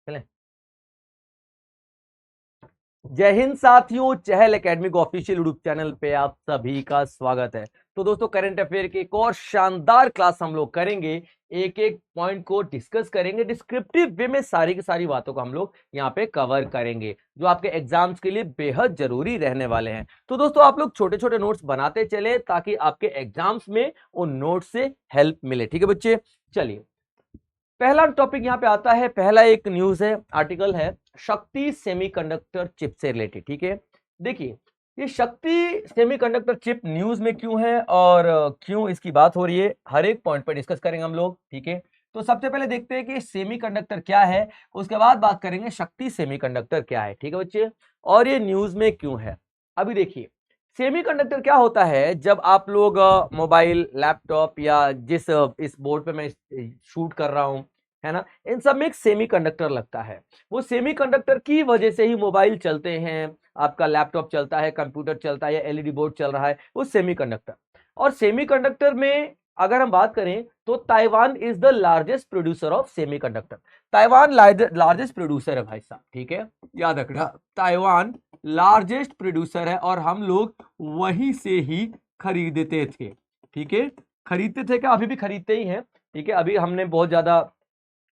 चलें। जय हिंद साथियों, चहल एकेडमिक ऑफिशियल यूट्यूब चैनल पे आप सभी का स्वागत है। तो दोस्तों, करंट अफेयर की एक और शानदार क्लास हम लोग करेंगे। एक एक पॉइंट को डिस्कस करेंगे, डिस्क्रिप्टिव वे में सारी की सारी बातों को हम लोग यहाँ पे कवर करेंगे, जो आपके एग्जाम्स के लिए बेहद जरूरी रहने वाले हैं। तो दोस्तों, आप लोग छोटे छोटे नोट्स बनाते चले ताकि आपके एग्जाम्स में उन नोट्स से हेल्प मिले। ठीक है बच्चे, चलिए पहला टॉपिक यहां पे आता है। पहला एक न्यूज है, आर्टिकल है शक्ति सेमीकंडक्टर चिप से रिलेटेड। ठीक है, देखिए ये शक्ति सेमीकंडक्टर चिप न्यूज में क्यों है और क्यों इसकी बात हो रही है, हर एक पॉइंट पर डिस्कस करेंगे हम लोग। ठीक है, तो सबसे पहले देखते हैं कि सेमीकंडक्टर क्या है, उसके बाद बात करेंगे शक्ति सेमीकंडक्टर क्या है। ठीक है बच्चे, और ये न्यूज में क्यों है। अभी देखिए, सेमीकंडक्टर क्या होता है, जब आप लोग मोबाइल, लैपटॉप या जिस इस बोर्ड पे मैं शूट कर रहा हूं, है ना, इन सब में एक सेमीकंडक्टर लगता है। वो सेमीकंडक्टर की वजह से ही मोबाइल चलते हैं, आपका लैपटॉप चलता है, कंप्यूटर चलता है या एलईडी बोर्ड चल रहा है, वो सेमीकंडक्टर। और सेमीकंडक्टर में अगर हम बात करें तो Taiwan is the largest producer of semiconductor. Taiwan largest producer है भाई साहब। ठीक है, याद रखना, ताइवान लार्जेस्ट प्रोड्यूसर है और हम लोग वहीं से ही खरीदते थे। ठीक है, खरीदते थे क्या, अभी भी खरीदते ही हैं। ठीक है, अभी हमने बहुत ज्यादा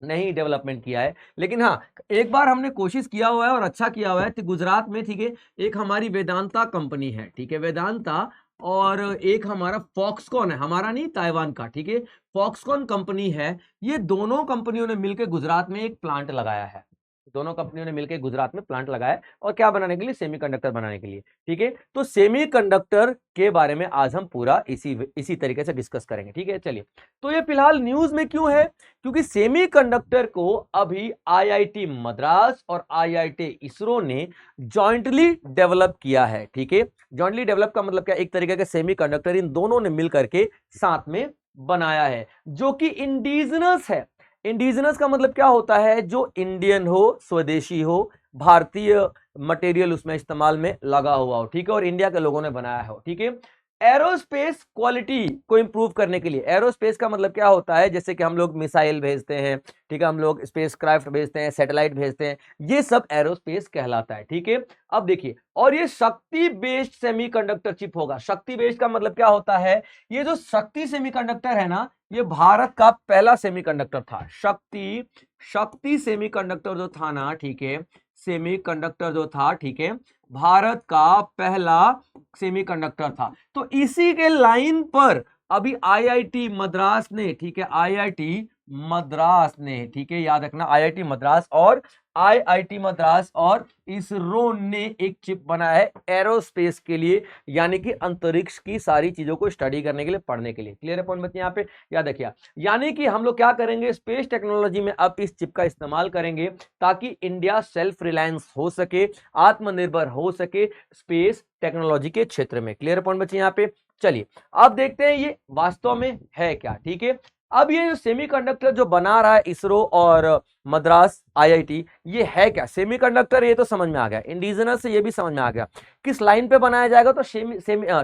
नहीं डेवलपमेंट किया है, लेकिन हाँ एक बार हमने कोशिश किया हुआ है और अच्छा किया हुआ है। तो गुजरात में, ठीक है, एक हमारी वेदांता कंपनी है। ठीक है, वेदांता, और एक हमारा फॉक्सकॉन है, हमारा नहीं ताइवान का। ठीक है, फॉक्सकॉन कंपनी है। ये दोनों कंपनियों ने मिलकर गुजरात में एक प्लांट लगाया है। दोनों कंपनियों ने मिलकर गुजरात में प्लांट लगाया है, और क्या बनाने के लिए, सेमीकंडक्टर बनाने के लिए। ठीक है, तो सेमीकंडक्टर के बारे में आज हम पूरा इसी तरीके से डिस्कस करेंगे। ठीक है, चलिए, तो ये फिलहाल न्यूज में क्यों है, क्योंकि सेमीकंडक्टर को अभी आईआईटी मद्रास और आईआईटी इसरो ने जॉइंटली डेवलप किया है। ठीक है, जॉइंटली डेवलप का मतलब क्या, एक तरीके का सेमीकंडक्टर इन दोनों ने मिलकर के साथ में बनाया है, जो कि इंडिजिनस है। इंडिजिनस का मतलब क्या होता है, जो इंडियन हो, स्वदेशी हो, भारतीय मटेरियल उसमें इस्तेमाल में लगा हुआ हो। ठीक है, और इंडिया के लोगों ने बनाया हो। ठीक है, एरोस्पेस क्वालिटी को इंप्रूव करने के लिए, एरोस्पेस का मतलब क्या होता है, जैसे कि हम लोग मिसाइल भेजते हैं, ठीक है, हम लोग स्पेस क्राफ्ट भेजते हैं, सैटेलाइट भेजते हैं, ये सब एरोस्पेस कहलाता है। ठीक है, अब देखिए, और ये शक्ति बेस्ड सेमीकंडक्टर चिप होगा। शक्ति बेस्ड का मतलब क्या होता है, ये जो शक्ति सेमीकंडक्टर है ना, ये भारत का पहला सेमीकंडक्टर था। शक्ति सेमीकंडक्टर जो था ना, ठीक है, सेमीकंडक्टर जो था, ठीक है, भारत का पहला सेमीकंडक्टर था। तो इसी के लाइन पर अभी आईआईटी मद्रास ने, ठीक है, आईआईटी मद्रास ने, ठीक है, याद रखना, आईआईटी मद्रास और इसरो ने एक चिप बनाया है एरोस्पेस के लिए, यानी कि अंतरिक्ष की सारी चीजों को स्टडी करने के लिए, पढ़ने के लिए। क्लियर है पॉइंट बच्चे, यहाँ पे याद रखिए। यानी कि हम लोग क्या करेंगे, स्पेस टेक्नोलॉजी में अब इस चिप का इस्तेमाल करेंगे ताकि इंडिया सेल्फ रिलायंस हो सके, आत्मनिर्भर हो सके स्पेस टेक्नोलॉजी के क्षेत्र में। क्लियर पॉइंट बच्चे यहाँ पे, चलिए अब देखते हैं ये वास्तव में है क्या। ठीक है, अब ये जो सेमीकंडक्टर जो बना रहा है इसरो और मद्रास आईआईटी, ये है क्या सेमीकंडक्टर, ये तो समझ में आ गया, इंडिजिनस से ये भी समझ में आ गया। किस लाइन पे बनाया जाएगा, तो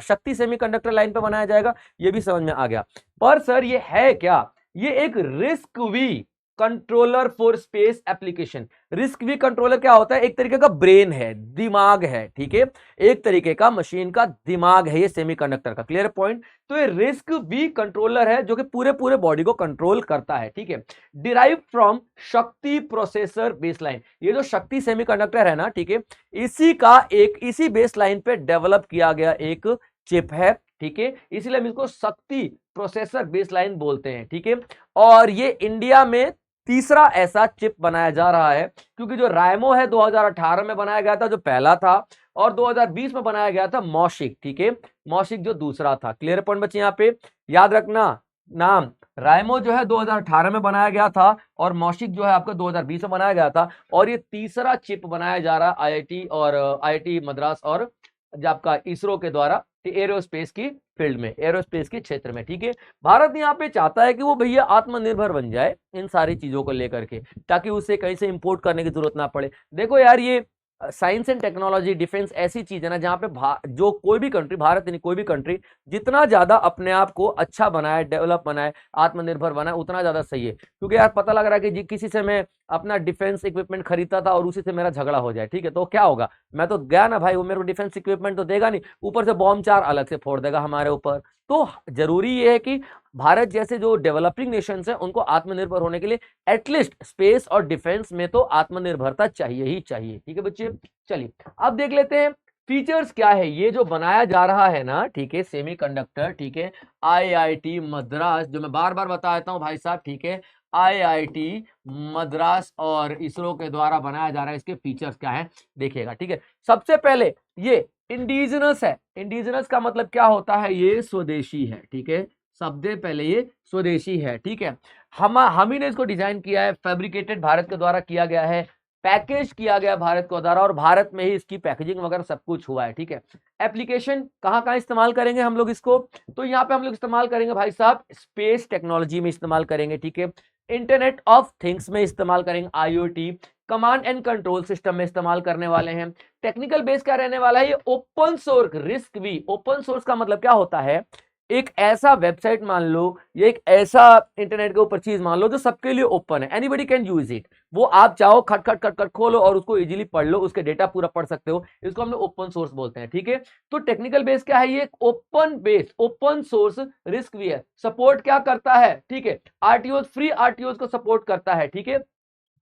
शक्ति सेमीकंडक्टर लाइन पे बनाया जाएगा, ये भी समझ में आ गया। पर सर ये है क्या, ये एक risk V controller for space application. Risk V controller क्या होता है, एक तरीके का ब्रेन है, दिमाग है। ठीक है, एक तरीके का मशीन का दिमाग है ये सेमीकंडक्टर का। क्लियर पॉइंट, तो ये रिस्क वी कंट्रोलर है जो कि पूरे पूरे बॉडी को कंट्रोल करता है। ठीक है, डिराइव फ्रॉम शक्ति प्रोसेसर बेसलाइन। ये जो शक्ति सेमीकंडक्टर है ना, ठीक है, इसी बेसलाइन पे डेवलप किया गया एक चिप है। ठीक है, इसीलिए हम इसको शक्ति प्रोसेसर बेसलाइन बोलते हैं। ठीक है, और ये इंडिया में तीसरा ऐसा चिप बनाया जा रहा है, क्योंकि जो रायमो है 2018 में बनाया गया था, जो पहला था, और 2020 में बनाया गया था मौशिक। ठीक है, मौशिक जो दूसरा था। क्लियर पॉइंट बच्चे, यहाँ पे याद रखना, नाम रायमो जो है 2018 में बनाया गया था, और मौशिक जो है आपका 2020 में बनाया गया था, और ये तीसरा चिप बनाया जा रहा है आईआईटी और आईआईटी मद्रास और आपका इसरो के द्वारा एरोस्पेस की फील्ड में, एरोस्पेस के क्षेत्र में। ठीक है, भारत यहाँ पे चाहता है कि वो भैया आत्मनिर्भर बन जाए इन सारी चीजों को लेकर के, ताकि उसे कहीं से इंपोर्ट करने की जरूरत ना पड़े। देखो यार, ये साइंस एंड टेक्नोलॉजी, डिफेंस ऐसी चीज है ना, जहां पे जो कोई भी कंट्री, भारत यानी कोई भी कंट्री जितना ज्यादा अपने आप को अच्छा बनाए, डेवलप बनाए, आत्मनिर्भर बनाए, उतना ज्यादा सही है। क्योंकि यार पता लग रहा है कि किसी से मैं अपना डिफेंस इक्विपमेंट खरीदता था और उसी से मेरा झगड़ा हो जाए, ठीक है, तो क्या होगा, मैं तो गया ना भाई, वो मेरे को डिफेंस इक्विपमेंट तो देगा नहीं, ऊपर से बॉम्ब चार अलग से फोड़ देगा हमारे ऊपर। तो जरूरी ये है कि भारत जैसे जो डेवलपिंग नेशंस हैं उनको आत्मनिर्भर होने के लिए एटलीस्ट स्पेस और डिफेंस में तो आत्मनिर्भरता चाहिए ही चाहिए, ठीक है बच्चे। चलिए अब देख लेते हैं फीचर्स क्या है ये जो बनाया जा रहा है ना, ठीक है, सेमीकंडक्टर, ठीक है, आईआईटी मद्रास, जो मैं बार बार बता देता हूं भाई साहब, ठीक है, आईआईटी मद्रास और इसरो के द्वारा बनाया जा रहा है। इसके फीचर्स क्या है देखिएगा, ठीक है। सबसे पहले ये इंडिजिनस है। इंडिजिनस का मतलब क्या होता है, ये स्वदेशी है, ठीक है, सबसे पहले ये स्वदेशी है, ठीक है। हम ही ने इसको डिजाइन किया है, फैब्रिकेटेड भारत के द्वारा किया गया है, पैकेज किया गया भारत के द्वारा और भारत में ही इसकी पैकेजिंग वगैरह सब कुछ हुआ है, ठीक है। एप्लीकेशन कहाँ कहाँ इस्तेमाल करेंगे हम लोग इसको, तो यहाँ पे हम लोग इस्तेमाल करेंगे भाई साहब स्पेस टेक्नोलॉजी में इस्तेमाल करेंगे, ठीक है, इंटरनेट ऑफ थिंग्स में इस्तेमाल करेंगे, IoT, command and control system में इस्तेमाल करने वाले हैं। टेक्निकल बेस क्या रहने वाला है, ये ओपन सोर्स, रिस्क भी। ओपन सोर्स का मतलब क्या होता है, एक ऐसा वेबसाइट मान लो, ये एक ऐसा इंटरनेट के ऊपर चीज मान लो जो सबके लिए ओपन है, एनीबडी कैन यूज इट। वो आप चाहो खट खट खट खट खोलो और उसको इजीली पढ़ लो, उसके डेटा पूरा पढ़ सकते हो, इसको हम लोग ओपन सोर्स बोलते हैं, ठीक है। तो टेक्निकल बेस क्या है, ये open base, open source, risk भी है। सपोर्ट क्या करता है, ठीक है, आरटीओ, फ्री आरटीओ को सपोर्ट करता है, ठीक है।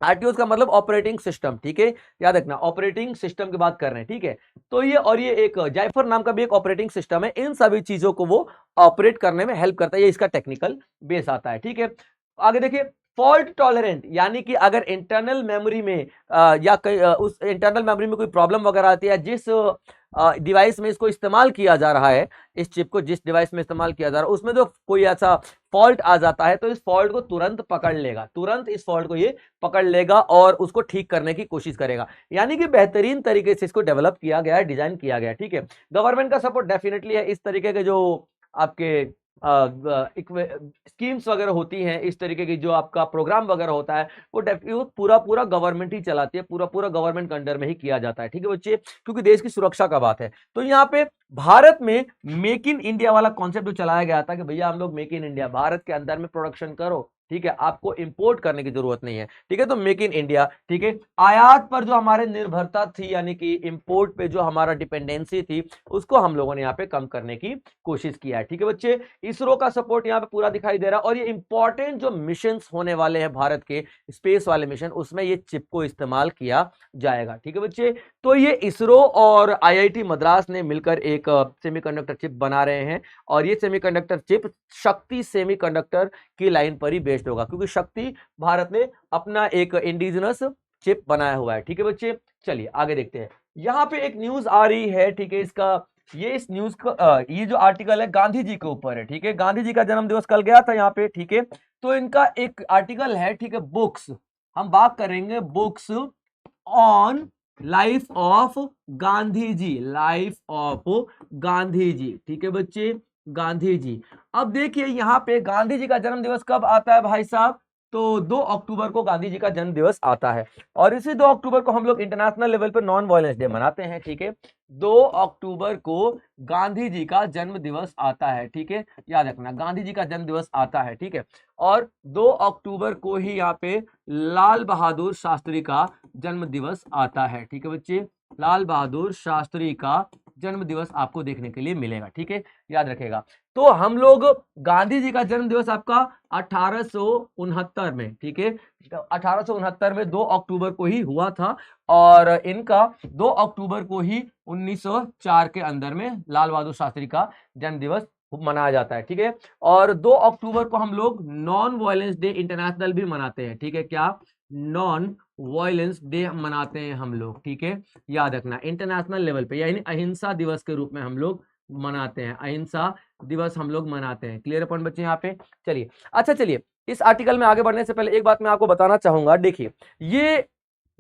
आरटीओ का मतलब ऑपरेटिंग सिस्टम, ठीक है, याद रखना ऑपरेटिंग सिस्टम की बात कर रहे हैं, ठीक है। तो ये और ये एक जाइफर नाम का भी एक ऑपरेटिंग सिस्टम है, इन सभी चीजों को वो ऑपरेट करने में हेल्प करता है, ये इसका टेक्निकल बेस आता है, ठीक है। आगे देखिए फॉल्ट टॉलरेंट, यानी कि अगर इंटरनल मेमोरी में या उस इंटरनल मेमोरी में कोई प्रॉब्लम वगैरह आती है, जिस डिवाइस में इसको इस्तेमाल किया जा रहा है, इस चिप को जिस डिवाइस में इस्तेमाल किया जा रहा है उसमें जो कोई ऐसा फॉल्ट आ जाता है तो इस फॉल्ट को तुरंत पकड़ लेगा, तुरंत इस फॉल्ट को ये पकड़ लेगा और उसको ठीक करने की कोशिश करेगा। यानी कि बेहतरीन तरीके से इसको डेवलप किया गया है, डिजाइन किया गया है, ठीक है। गवर्नमेंट का सपोर्ट डेफिनेटली है, इस तरीके के जो आपके स्कीम्स वगैरह होती हैं, इस तरीके की जो आपका प्रोग्राम वगैरह होता है वो पूरा पूरा गवर्नमेंट ही चलाती है, पूरा पूरा गवर्नमेंट के अंडर में ही किया जाता है, ठीक है बच्चे, क्योंकि देश की सुरक्षा का बात है। तो यहाँ पे भारत में मेक इन इंडिया वाला कॉन्सेप्ट जो चलाया गया था कि भैया हम लोग मेक इन इंडिया, भारत के अंदर में प्रोडक्शन करो, ठीक है, आपको इंपोर्ट करने की जरूरत नहीं है, ठीक है, तो मेक इन इंडिया, ठीक है। आयात पर जो हमारे निर्भरता थी, यानी कि इंपोर्ट पे जो हमारा डिपेंडेंसी थी, उसको हम लोगों ने यहाँ पे कम करने की कोशिश किया है, ठीक है बच्चे। इसरो का सपोर्ट यहाँ पे पूरा दिखाई दे रहा है और ये इंपॉर्टेंट जो मिशन होने वाले हैं भारत के स्पेस वाले मिशन, उसमें ये चिप को इस्तेमाल किया जाएगा, ठीक है बच्चे। तो ये इसरो और आईआईटी मद्रास ने मिलकर एक सेमीकंडक्टर चिप बना रहे हैं और ये सेमीकंडक्टर चिप शक्ति सेमीकंडक्टर की लाइन पर ही बेस्ड होगा, क्योंकि शक्ति भारत ने अपना एक इंडिजिनस चिप बनाया हुआ है, ठीक है बच्चे। चलिए आगे देखते हैं, यहाँ पे एक न्यूज आ रही है, ठीक है, इसका ये इस न्यूज का ये जो आर्टिकल है गांधी जी के ऊपर है, ठीक है, गांधी जी का जन्म दिवस कल गया था यहाँ पे, ठीक है। तो इनका एक आर्टिकल है, ठीक है, बुक्स, हम बात करेंगे books on life of Gandhi ji, life of Gandhi ji, ठीक है बच्चे, गांधी जी। अब देखिए यहाँ पे गांधी जी का जन्म दिवस कब आता है भाई साहब, तो 2 अक्टूबर को गांधी जी का जन्म दिवस आता है और इसी 2 अक्टूबर को हम लोग इंटरनेशनल लेवल पर नॉन वायलेंस डे मनाते हैं, ठीक है। 2 अक्टूबर को गांधी जी का जन्म दिवस आता है, ठीक है, याद रखना गांधी जी का जन्म दिवस आता है, ठीक है। और 2 अक्टूबर को ही यहाँ पे लाल बहादुर शास्त्री का जन्म दिवस आता है, ठीक है बच्चे, लाल बहादुर शास्त्री का जन्म दिवस आपको देखने के लिए मिलेगा, ठीक है, याद रखेगा। तो हम लोग गांधी जी का जन्म दिवस आपका 1869 में, ठीक है, 1869 में 2 अक्टूबर को ही हुआ था और इनका 2 अक्टूबर को ही 1904 के अंदर में लाल बहादुर शास्त्री का जन्म दिवस मनाया जाता है, ठीक है। और 2 अक्टूबर को हम लोग नॉन वायलेंस डे इंटरनेशनल भी मनाते हैं, ठीक है, क्या नॉन वायलेंस डे मनाते हैं हम लोग, ठीक है, याद रखना इंटरनेशनल लेवल पे, यानी अहिंसा दिवस के रूप में हम लोग मनाते हैं, अहिंसा दिवस हम लोग मनाते हैं। क्लियर पॉइंट बच्चे यहाँ पे। चलिए अच्छा, चलिए इस आर्टिकल में आगे बढ़ने से पहले एक बात मैं आपको बताना चाहूंगा, देखिए ये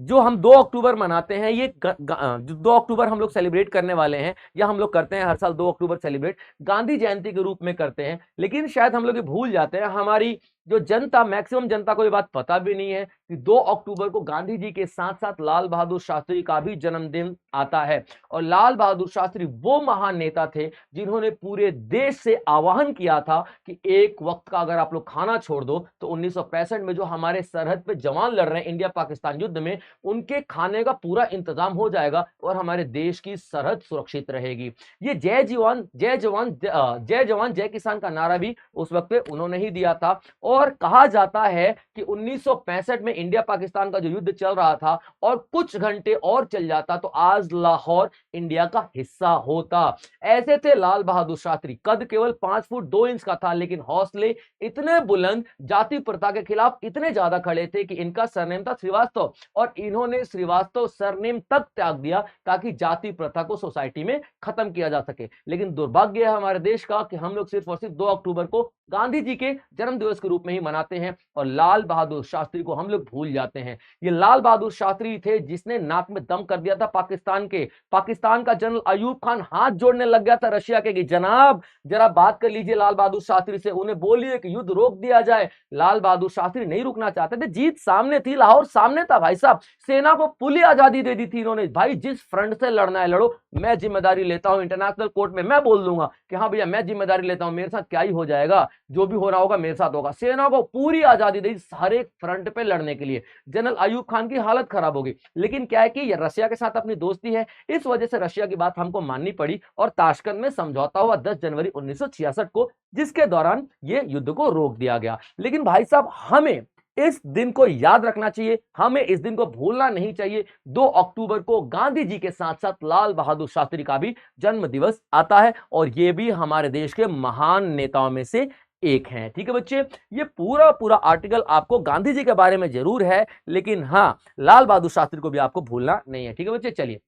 जो हम 2 अक्टूबर मनाते हैं, ये 2 अक्टूबर हम लोग सेलिब्रेट करने वाले हैं या हम लोग करते हैं हर साल 2 अक्टूबर सेलिब्रेट गांधी जयंती के रूप में करते हैं, लेकिन शायद हम लोग ये भूल जाते हैं हमारी जो जनता, मैक्सिमम जनता को ये बात पता भी नहीं है कि 2 अक्टूबर को गांधी जी के साथ साथ लाल बहादुर शास्त्री का भी जन्मदिन आता है। और लाल बहादुर शास्त्री वो महान नेता थे जिन्होंने पूरे देश से आह्वान किया था कि एक वक्त का अगर आप लोग खाना छोड़ दो तो 1965 में जो हमारे सरहद पे जवान लड़ रहे हैं इंडिया पाकिस्तान युद्ध में, उनके खाने का पूरा इंतजाम हो जाएगा और हमारे देश की सरहद सुरक्षित रहेगी। ये जय जवान जय जवान जय जवान जय किसान का नारा भी उस वक्त पे उन्होंने ही दिया था। और कहा जाता है कि 1965 में इंडिया पाकिस्तान का जो युद्ध चल रहा था और कुछ घंटे और चल जाता तो आज लाहौर इंडिया का हिस्सा होता। ऐसे थे लाल बहादुर शास्त्री। कद केवल 5 फुट 2 इंच का था, लेकिन हौसले इतने बुलंद, जाति प्रथा के खिलाफ इतने ज्यादा खड़े थे कि इनका सरनेम था श्रीवास्तव, और इन्होंने श्रीवास्तव सरनेम तक त्याग दिया ताकि जाति प्रथा को सोसाइटी में खत्म किया जा सके। लेकिन दुर्भाग्य है हमारे देश का कि हम लोग सिर्फ और सिर्फ 2 अक्टूबर को गांधी जी के जन्म दिवस के रूप में ही मनाते हैं और लाल बहादुर शास्त्री को हम लोग भूल जाते हैं। ये लाल बहादुर शास्त्री थे जिसने नाक में दम कर दिया था पाकिस्तान का जनरल अयूब खान हाथ जोड़ने लग गया था रशिया के कि जनाब जरा बात कर लीजिए लाल बहादुर शास्त्री से, उन्हें बोलिए कि युद्ध रोक दिया जाए। लाल बहादुर शास्त्री नहीं रुकना चाहते थे, जीत सामने थी, लाहौर सामने था भाई साहब, सेना को पूरी आजादी दे दी थी इन्होंने। भाई जिस फ्रंट से लड़ना है लड़ो, मैं जिम्मेदारी लेता हूं, इंटरनेशनल कोर्ट में मैं बोल दूंगा कि हाँ भैया मैं जिम्मेदारी लेता हूं, मेरे साथ क्या ही हो जाएगा, जो भी हो रहा होगा मेरे साथ होगा। सेना को पूरी आजादी दी हर एक फ्रंट पे लड़ने के लिए। जनरल अयूब खान की हालत खराब हो गई, लेकिन क्या है कि ये रशिया के साथ अपनी दोस्ती है, इस वजह से रशिया की बात हमको माननी पड़ी और ताशकंद में समझौता हुआ 10 जनवरी 1966 को, जिसके दौरान ये युद्ध को रोक दिया गया। लेकिन भाई साहब हमें इस दिन को याद रखना चाहिए, हमें इस दिन को भूलना नहीं चाहिए। 2 अक्टूबर को गांधी जी के साथ साथ लाल बहादुर शास्त्री का भी जन्म दिवस आता है और ये भी हमारे देश के महान नेताओं में से एक हैं। ठीक है बच्चे, ये पूरा आर्टिकल आपको गांधी जी के बारे में जरूर है, लेकिन हाँ लाल बहादुर शास्त्री को भी आपको भूलना नहीं है। ठीक है बच्चे, चलिए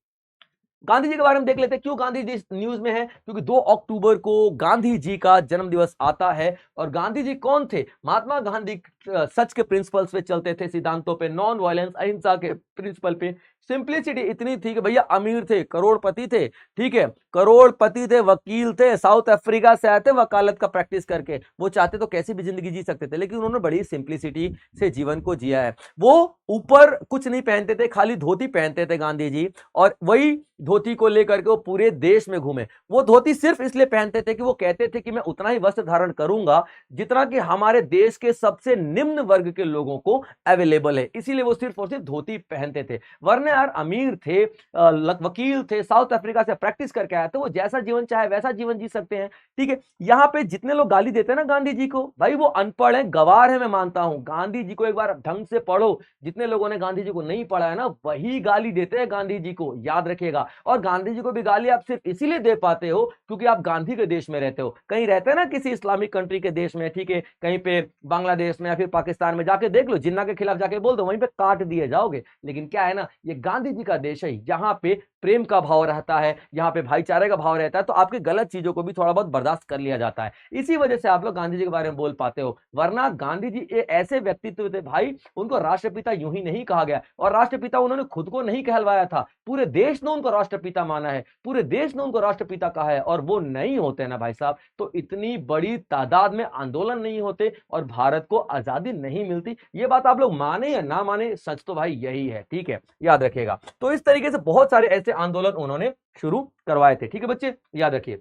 गांधी जी के बारे में देख लेते हैं। क्यों गांधी जी न्यूज में है? क्योंकि 2 अक्टूबर को गांधी जी का जन्म दिवस आता है। और गांधी जी कौन थे? महात्मा गांधी सच के प्रिंसिपल्स पे चलते थे, सिद्धांतों पे, नॉन वायलेंस अहिंसा के प्रिंसिपल पे। सिंप्लिसिटी इतनी थी कि भैया अमीर थे, करोड़पति थे, ठीक है, करोड़पति थे, वकील थे, साउथ अफ्रीका से आए थे वकालत का प्रैक्टिस करके, वो चाहते तो कैसी भी जिंदगी जी सकते थे, लेकिन उन्होंने बड़ी सिंप्लिसिटी से जीवन को जिया है। वो ऊपर कुछ नहीं पहनते थे, खाली धोती पहनते थे गांधी जी, और वही धोती को लेकर के वो पूरे देश में घूमे। वो धोती सिर्फ इसलिए पहनते थे कि वो कहते थे कि मैं उतना ही वस्त्र धारण करूंगा जितना कि हमारे देश के सबसे निम्न वर्ग के लोगों को अवेलेबल है, इसीलिए वो सिर्फ और सिर्फ धोती पहनते थे। वरना यार अमीर थे, वकील थे, साउथ अफ्रीका से प्रैक्टिस करके आए थे, वो जैसा जीवन चाहे वैसा जीवन जी सकते हैं। ठीक है, यहां पे जितने लोग गाली देते हैं ना गांधी जी को, भाई वो अनपढ़ है, गवार है, मैं मानता हूं। गांधी जी को एक बार ढंग से पढ़ो। जितने लोगों ने गांधी जी को नहीं पढ़ा है ना, वही गाली देते हैं गांधी जी को, याद रखिएगा। और गांधी जी को भी गाली आप सिर्फ इसीलिए दे पाते हो क्योंकि आप गांधी के देश में रहते हो। कहीं रहते हैं ना किसी इस्लामिक कंट्री के देश में, ठीक है, कहीं पे बांग्लादेश में या फिर पाकिस्तान में, जाके देख लो, जिन्ना के खिलाफ जाके बोल दो, वहीं पे काट दिए जाओगे। लेकिन क्या है ना, ये गांधी जी का देश है, यहाँ पे प्रेम का भाव रहता है, यहाँ पे भाईचारे का भाव रहता है, तो आपकी गलत चीजों को भी थोड़ा बहुत बर्दाश्त कर लिया जाता है। इसी वजह से आप लोग गांधी जी के बारे में बोल पाते हो। वरना गांधी जी ऐसे व्यक्तित्व थे भाई, उनको राष्ट्रपिता यूं ही नहीं कहा गया, और राष्ट्रपिता उन्होंने खुद को नहीं कहलवाया था, पूरे देश ने उनको राष्ट्रपिता माना है, पूरे देश ने उनको राष्ट्रपिता कहा है। और वो नहीं होते ना भाई साहब, तो इतनी बड़ी तादाद में आंदोलन नहीं होते और भारत को आजादी नहीं मिलती। ये बात आप लोग माने या ना माने, सच तो भाई यही है। ठीक है, याद रखिएगा। तो इस तरीके से बहुत सारे ऐसे आंदोलन उन्होंने शुरू करवाए थे। ठीक है बच्चे, याद रखिए।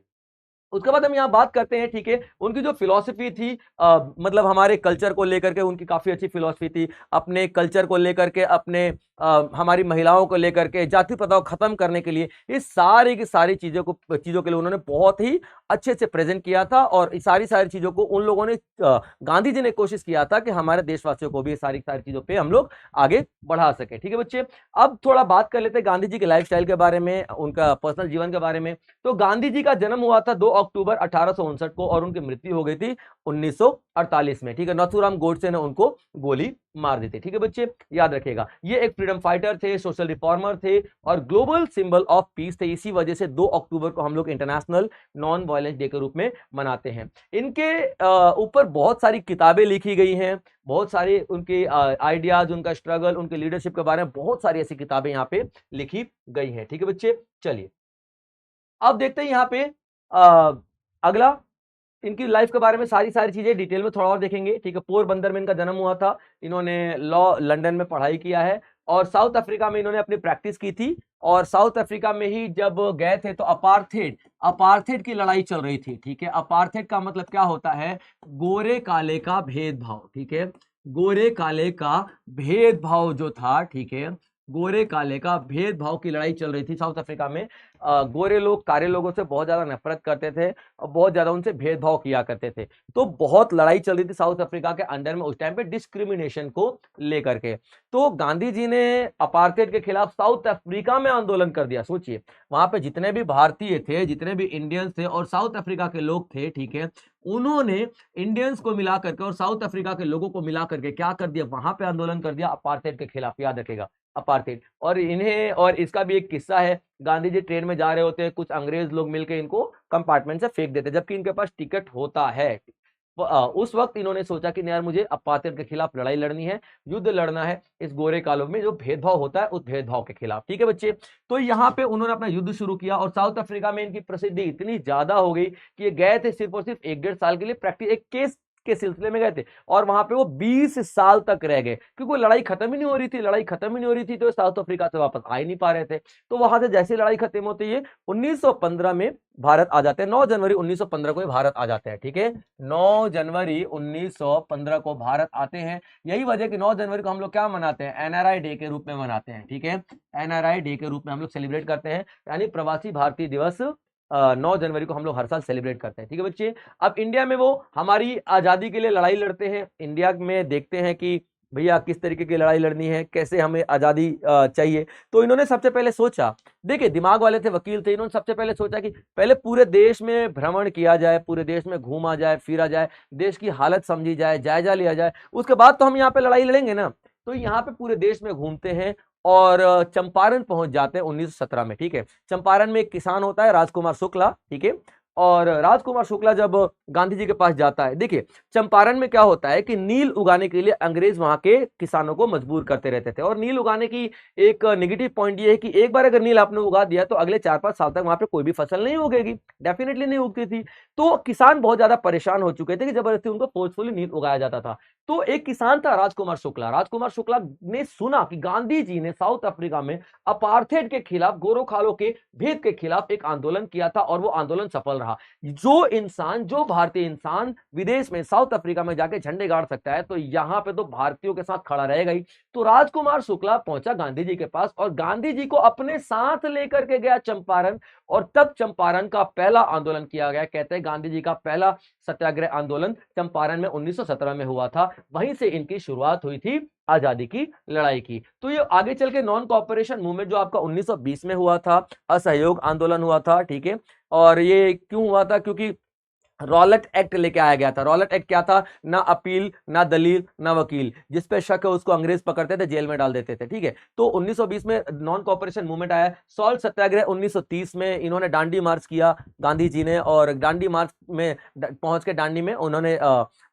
उसके बाद हम यहाँ बात करते हैं, ठीक है, उनकी जो फिलॉसफी थी, मतलब हमारे कल्चर को लेकर के उनकी काफी अच्छी फिलॉसफी थी। अपने कल्चर को लेकर के, अपने हमारी महिलाओं को लेकर के, जाति प्रथा को खत्म करने के लिए, इस सारी की सारी चीजों के लिए उन्होंने बहुत ही अच्छे से प्रेजेंट किया था। और इस सारी चीजों को उन लोगों ने, गांधी जी ने कोशिश किया था कि हमारे देशवासियों को भी ये सारी चीजों पे हम लोग आगे बढ़ा सके। ठीक है बच्चे, अब थोड़ा बात कर लेते हैं गांधी जी के लाइफस्टाइल के बारे में, उनका पर्सनल जीवन के बारे में। तो गांधी जी का जन्म हुआ था 2 अक्टूबर 1859 को और उनकी मृत्यु हो गई थी 1948 में। ठीक है, नथुराम गोडसे ने उनको गोली मार दी थी। ठीक है बच्चे, याद रखिएगा। ये एक फ्रीडम फाइटर थे, सोशल रिफॉर्मर थे और ग्लोबल सिंबल ऑफ पीस थे। इसी वजह से 2 अक्टूबर को हम लोग इंटरनेशनल नॉन वायलेंस डे के रूप में मनाते हैं। इनके ऊपर बहुत सारी किताबें लिखी गई हैं, बहुत सारे उनके आइडियाज, उनका स्ट्रगल, उनके लीडरशिप के बारे में बहुत सारी ऐसी किताबें यहाँ पे लिखी गई हैं। ठीक है बच्चे, चलिए अब देखते हैं यहाँ पे अगला इनकी लाइफ के बारे में सारी चीजें डिटेल में थोड़ा और देखेंगे, ठीक है। पोरबंदर में इनका जन्म हुआ था, इन्होंने लॉ लंदन में पढ़ाई किया है और साउथ अफ्रीका में इन्होंने अपनी प्रैक्टिस की थी। और साउथ अफ्रीका में ही जब गए थे तो अपार्थेड की लड़ाई चल रही थी, ठीक है। अपार्थेड का मतलब क्या होता है, गोरे काले का भेदभाव, ठीक है। गोरे काले का भेदभाव जो था, ठीक है, गोरे काले का भेदभाव की लड़ाई चल रही थी साउथ अफ्रीका में। गोरे लोग काले लोगों से बहुत ज्यादा नफरत करते थे और बहुत ज्यादा उनसे भेदभाव किया करते थे। तो बहुत लड़ाई चल रही थी साउथ अफ्रीका के अंदर में उस टाइम पे डिस्क्रिमिनेशन को लेकर के। तो गांधी जी ने अपार्थेड के खिलाफ साउथ अफ्रीका में आंदोलन कर दिया। सोचिए, वहां पे जितने भी भारतीय थे, जितने भी इंडियंस थे और साउथ अफ्रीका के लोग थे, ठीक है, उन्होंने इंडियंस को मिला करके और साउथ अफ्रीका के लोगों को मिला करके क्या कर दिया, वहां पे आंदोलन कर दिया अपार्थेड के खिलाफ। याद रखेगा, अपार्थेड। और इन्हें, और इसका भी एक किस्सा है, गांधी जी ट्रेन में जा रहे होते हैं, कुछ अंग्रेज लोग मिलकर इनको कंपार्टमेंट से फेंक देते जबकि इनके पास टिकट होता है। उस वक्त इन्होंने सोचा कि यार मुझे अपार्थेड के खिलाफ लड़ाई लड़नी है, युद्ध लड़ना है इस गोरे कालों में जो भेदभाव होता है उस भेदभाव के खिलाफ, ठीक है बच्चे। तो यहाँ पे उन्होंने अपना युद्ध शुरू किया और साउथ अफ्रीका में इनकी प्रसिद्धि इतनी ज्यादा हो गई कि ये गए थे सिर्फ और सिर्फ 1-1.5 साल के लिए प्रैक्टिस, एक केस के सिलसिले में गए थे और वहां पे वो 20 साल तक रह गए क्योंकि लड़ाई खत्म ही नहीं हो रही थी। लड़ाई खत्म ही नहीं हो रही थी तो साउथ अफ्रीका से वापस आ ही नहीं पा रहे थे। तो वहां से जैसी लड़ाई खत्म होती है 1915 में भारत आ जाते हैं। 9 जनवरी 1915 को भारत आ जाते हैं, ठीक है। 9 जनवरी 1915 को भारत आते हैं। यही वजह कि 9 जनवरी को हम लोग क्या मनाते हैं, एनआरआई डे के रूप में मनाते हैं, ठीक है। एनआरआई डे के रूप में हम लोग सेलिब्रेट करते हैं, यानी प्रवासी भारतीय दिवस 9 जनवरी को हम लोग हर साल सेलिब्रेट करते हैं, ठीक है बच्चे। अब इंडिया में वो हमारी आजादी के लिए लड़ाई लड़ते हैं। इंडिया में देखते हैं कि भैया किस तरीके की लड़ाई लड़नी है, कैसे हमें आजादी चाहिए। तो इन्होंने सबसे पहले सोचा, देखिए दिमाग वाले थे, वकील थे, इन्होंने सबसे पहले सोचा कि पहले पूरे देश में भ्रमण किया जाए, पूरे देश में घूमा जाए, फिरा जाए, देश की हालत समझी जाए, जायजा लिया जाए, उसके बाद तो हम यहाँ पे लड़ाई लड़ेंगे ना। तो यहाँ पे पूरे देश में घूमते हैं और चंपारण पहुंच जाते हैं 1917 में, ठीक है। चंपारण में एक किसान होता है राजकुमार शुक्ला, ठीक है। और राजकुमार शुक्ला जब गांधी जी के पास जाता है, देखिए चंपारण में क्या होता है कि नील उगाने के लिए अंग्रेज वहां के किसानों को मजबूर करते रहते थे। और नील उगाने की एक नेगेटिव पॉइंट ये है कि एक बार अगर नील आपने उगा दिया तो अगले 4-5 साल तक वहां पे कोई भी फसल नहीं उगेगी, डेफिनेटली नहीं उगती थी। तो किसान बहुत ज्यादा परेशान हो चुके थे कि जबरदस्ती उनको फोर्सफुली नील उगाया जाता था। तो एक किसान था राजकुमार शुक्ला। राजकुमार शुक्ला ने सुना कि गांधी जी ने साउथ अफ्रीका में अपार्थेड के खिलाफ, गोरो खालो के भेद के खिलाफ एक आंदोलन किया था और वो आंदोलन सफल रहा। जो इंसान, जो भारतीय इंसान विदेश में साउथ अफ्रीका में जाके झंडे गाड़ सकता है तो यहां पे तो भारतीयों के साथ खड़ा रहेगा ही। तो राजकुमार शुक्ला पहुंचा गांधी जी के पास और गांधी जी को अपने साथ लेकर के गया चंपारण। और तब चंपारण का पहला आंदोलन किया गया। कहते हैं गांधी जी का पहला सत्याग्रह आंदोलन चंपारण में 1917 में हुआ था। वहीं से इनकी शुरुआत हुई थी आजादी की लड़ाई की। तो ये आगे चल के नॉन कॉपरेशन मूवमेंट जो आपका 1920 में हुआ था, असहयोग आंदोलन हुआ था, ठीक है। और ये क्यों हुआ था, क्योंकि रॉलेट एक्ट लेके आया गया था। रॉलेट एक्ट क्या था, ना अपील, ना दलील, ना वकील, जिस पे शक है उसको अंग्रेज पकड़ते थे, जेल में डाल देते थे, ठीक है। तो 1920 में नॉन कॉपरेशन मूवमेंट आया। सॉल्ट सत्याग्रह 1930 में इन्होंने डांडी मार्च किया गांधी जी ने, और डांडी मार्च में पहुंच के डांडी में उन्होंने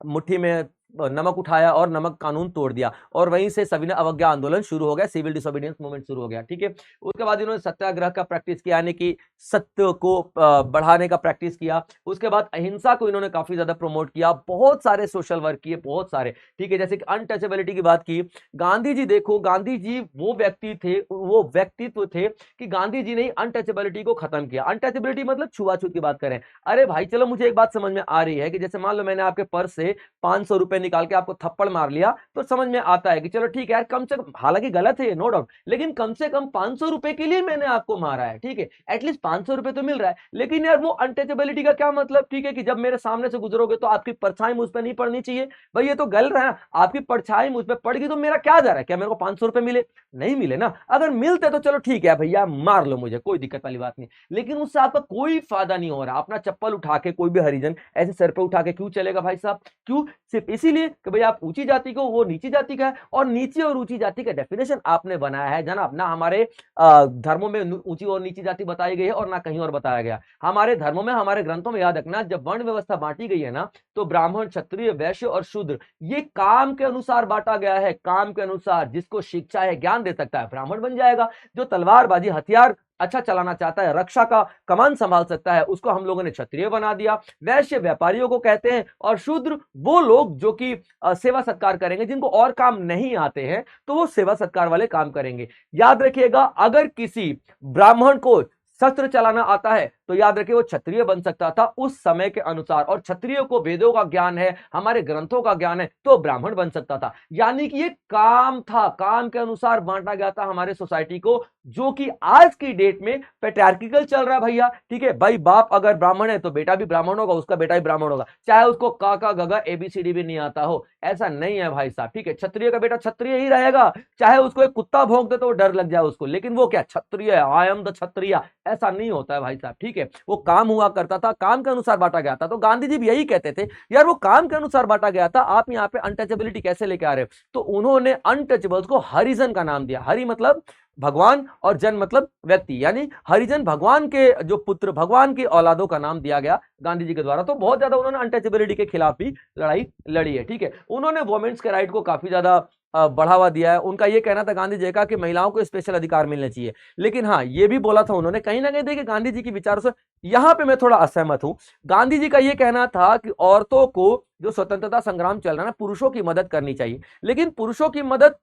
मुट्ठी में नमक उठाया और नमक कानून तोड़ दिया। और वहीं से सविनय अवज्ञा आंदोलन शुरू हो गया, सिविल डिसोबीडियंस मूवमेंट शुरू हो गया, ठीक है। उसके बाद इन्होंने सत्याग्रह का प्रैक्टिस किया, यानी कि सत्य को बढ़ाने का प्रैक्टिस किया। उसके बाद अहिंसा को इन्होंने काफी ज्यादा प्रमोट किया, बहुत सारे सोशल वर्क किए, बहुत सारे, ठीक है। जैसे कि अनटचेबिलिटी की बात की, गांधी जी देखो, गांधी जी वो व्यक्ति थे, वो व्यक्तित्व थे कि गांधी जी ने अनटचेबिलिटी को खत्म किया। अनटचेबिलिटी मतलब छुआछूत की बात करें। अरे भाई चलो, मुझे एक बात समझ में आ रही है कि जैसे मान लो मैंने आपके पर्स से 500 रुपए निकाल के आपको थप्पड़ मार लिया तो समझ में आता है कि चलो ठीक है यार, कम से कम, हालांकि गलत है ये, नो डाउट, लेकिन कम से कम 500 रुपए के लिए मैंने आपको मारा है, ठीक है। एटलीस्ट 500 रुपए तो मिल रहा है। लेकिन यार वो अनटचेबिलिटी का क्या मतलब, ठीक है, कि जब मेरे सामने से गुजरोगे तो आपकी परछाई मुझ पर नहीं पड़नी चाहिए। भाई ये तो गलत है, आपकी परछाई मुझ पर पड़ गई तो मेरा क्या जा रहा है, क्या मेरे को 500 रुपए मिले, नहीं मिले ना। अगर मिलते तो चलो ठीक है भैया, मार लो मुझे, कोई दिक्कत वाली बात नहीं, लेकिन उससे आपका कोई फायदा नहीं हो रहा। अपना चप्पल उठा के कोई भी हरिजन ऐसे सर पे उठा के क्यों चलेगा भाई साहब, क्यों? सिर्फ इसीलिए कि भाई आप ऊंची जाति को, वो नीची जाति का है। और नीची और ऊंची जाति का डेफिनेशन आपने बनाया है जनाब, ना हमारे धर्मों में ऊंची और नीची जाति बताई गई है और ना कहीं और बताया गया। हमारे धर्मों में, हमारे ग्रंथों में, याद रखना, जब वर्ण व्यवस्था बांटी गई है ना, तो ब्राह्मण, क्षत्रिय, वैश्य और शूद्र ये काम के अनुसार बांटा गया है। काम के अनुसार, जिसको शिक्षा है, ज्ञान दे सकता है, ब्राह्मण बन जाएगा। जो तलवारबाजी, हथियार अच्छा चलाना चाहता है, रक्षा का कमान संभाल सकता है, उसको हम लोगों ने क्षत्रिय बना दिया। वैश्य व्यापारियों को कहते हैं, और शूद्र वो लोग जो कि सेवा सत्कार करेंगे, जिनको और काम नहीं आते हैं, तो वो सेवा सत्कार वाले काम करेंगे। याद रखिएगा, अगर किसी ब्राह्मण को शस्त्र चलाना आता है तो याद रखिए वो क्षत्रिय बन सकता था उस समय के अनुसार, और क्षत्रिय को वेदों का ज्ञान है, हमारे ग्रंथों का ज्ञान है, तो ब्राह्मण बन सकता था। यानी कि ये काम था, काम के अनुसार बांटा गया था हमारे सोसाइटी को, जो कि आज की डेट में पैट्रियार्किकल चल रहा है भैया। ठीक है भाई, बाप अगर ब्राह्मण है तो बेटा भी ब्राह्मण होगा, उसका बेटा भी ब्राह्मण होगा, चाहे उसको का गगा एबीसीडी भी नहीं आता हो। ऐसा नहीं है भाई साहब, ठीक है, क्षत्रिय का बेटा क्षत्रिय ही रहेगा, चाहे उसको एक कुत्ता भौंक दे तो डर लग जाए उसको, लेकिन वो क्या क्षत्रिय है, आई एम द क्षत्रिय, ऐसा नहीं होता है भाई साहब। ठीक है, वो काम हुआ करता था, काम के अनुसार बांटा गया था। तो गांधी जी भी यही कहते थे, यार वो काम के अनुसार बांटा गया था, आप यहाँ पे अनटचेबिलिटी कैसे लेके आ रहे हो? तो उन्होंने अनटचेबल्स को हरिजन का नाम दिया। हरि मतलब भगवान और जन मतलब व्यक्ति, यानी हरिजन भगवान के जो पुत्र, भगवान की औलादों का नाम दिया गया गांधी जी के द्वारा। तो बहुत ज्यादा उन्होंने अनटचेबिलिटी के खिलाफ भी लड़ाई लड़ी है। ठीक है, उन्होंने वुमेन्स के राइट को काफी ज्यादा बढ़ावा दिया है। उनका यह कहना था गांधी जी का कि महिलाओं को स्पेशल अधिकार मिलने चाहिए, लेकिन हाँ ये भी बोला था उन्होंने, कहीं ना कहीं देखिए गांधी जी की विचारों से यहां पे मैं थोड़ा असहमत हूं। गांधी जी का यह कहना था कि औरतों को जो स्वतंत्रता संग्राम चल रहा है ना, पुरुषों की मदद करनी चाहिए, लेकिन पुरुषों की मदद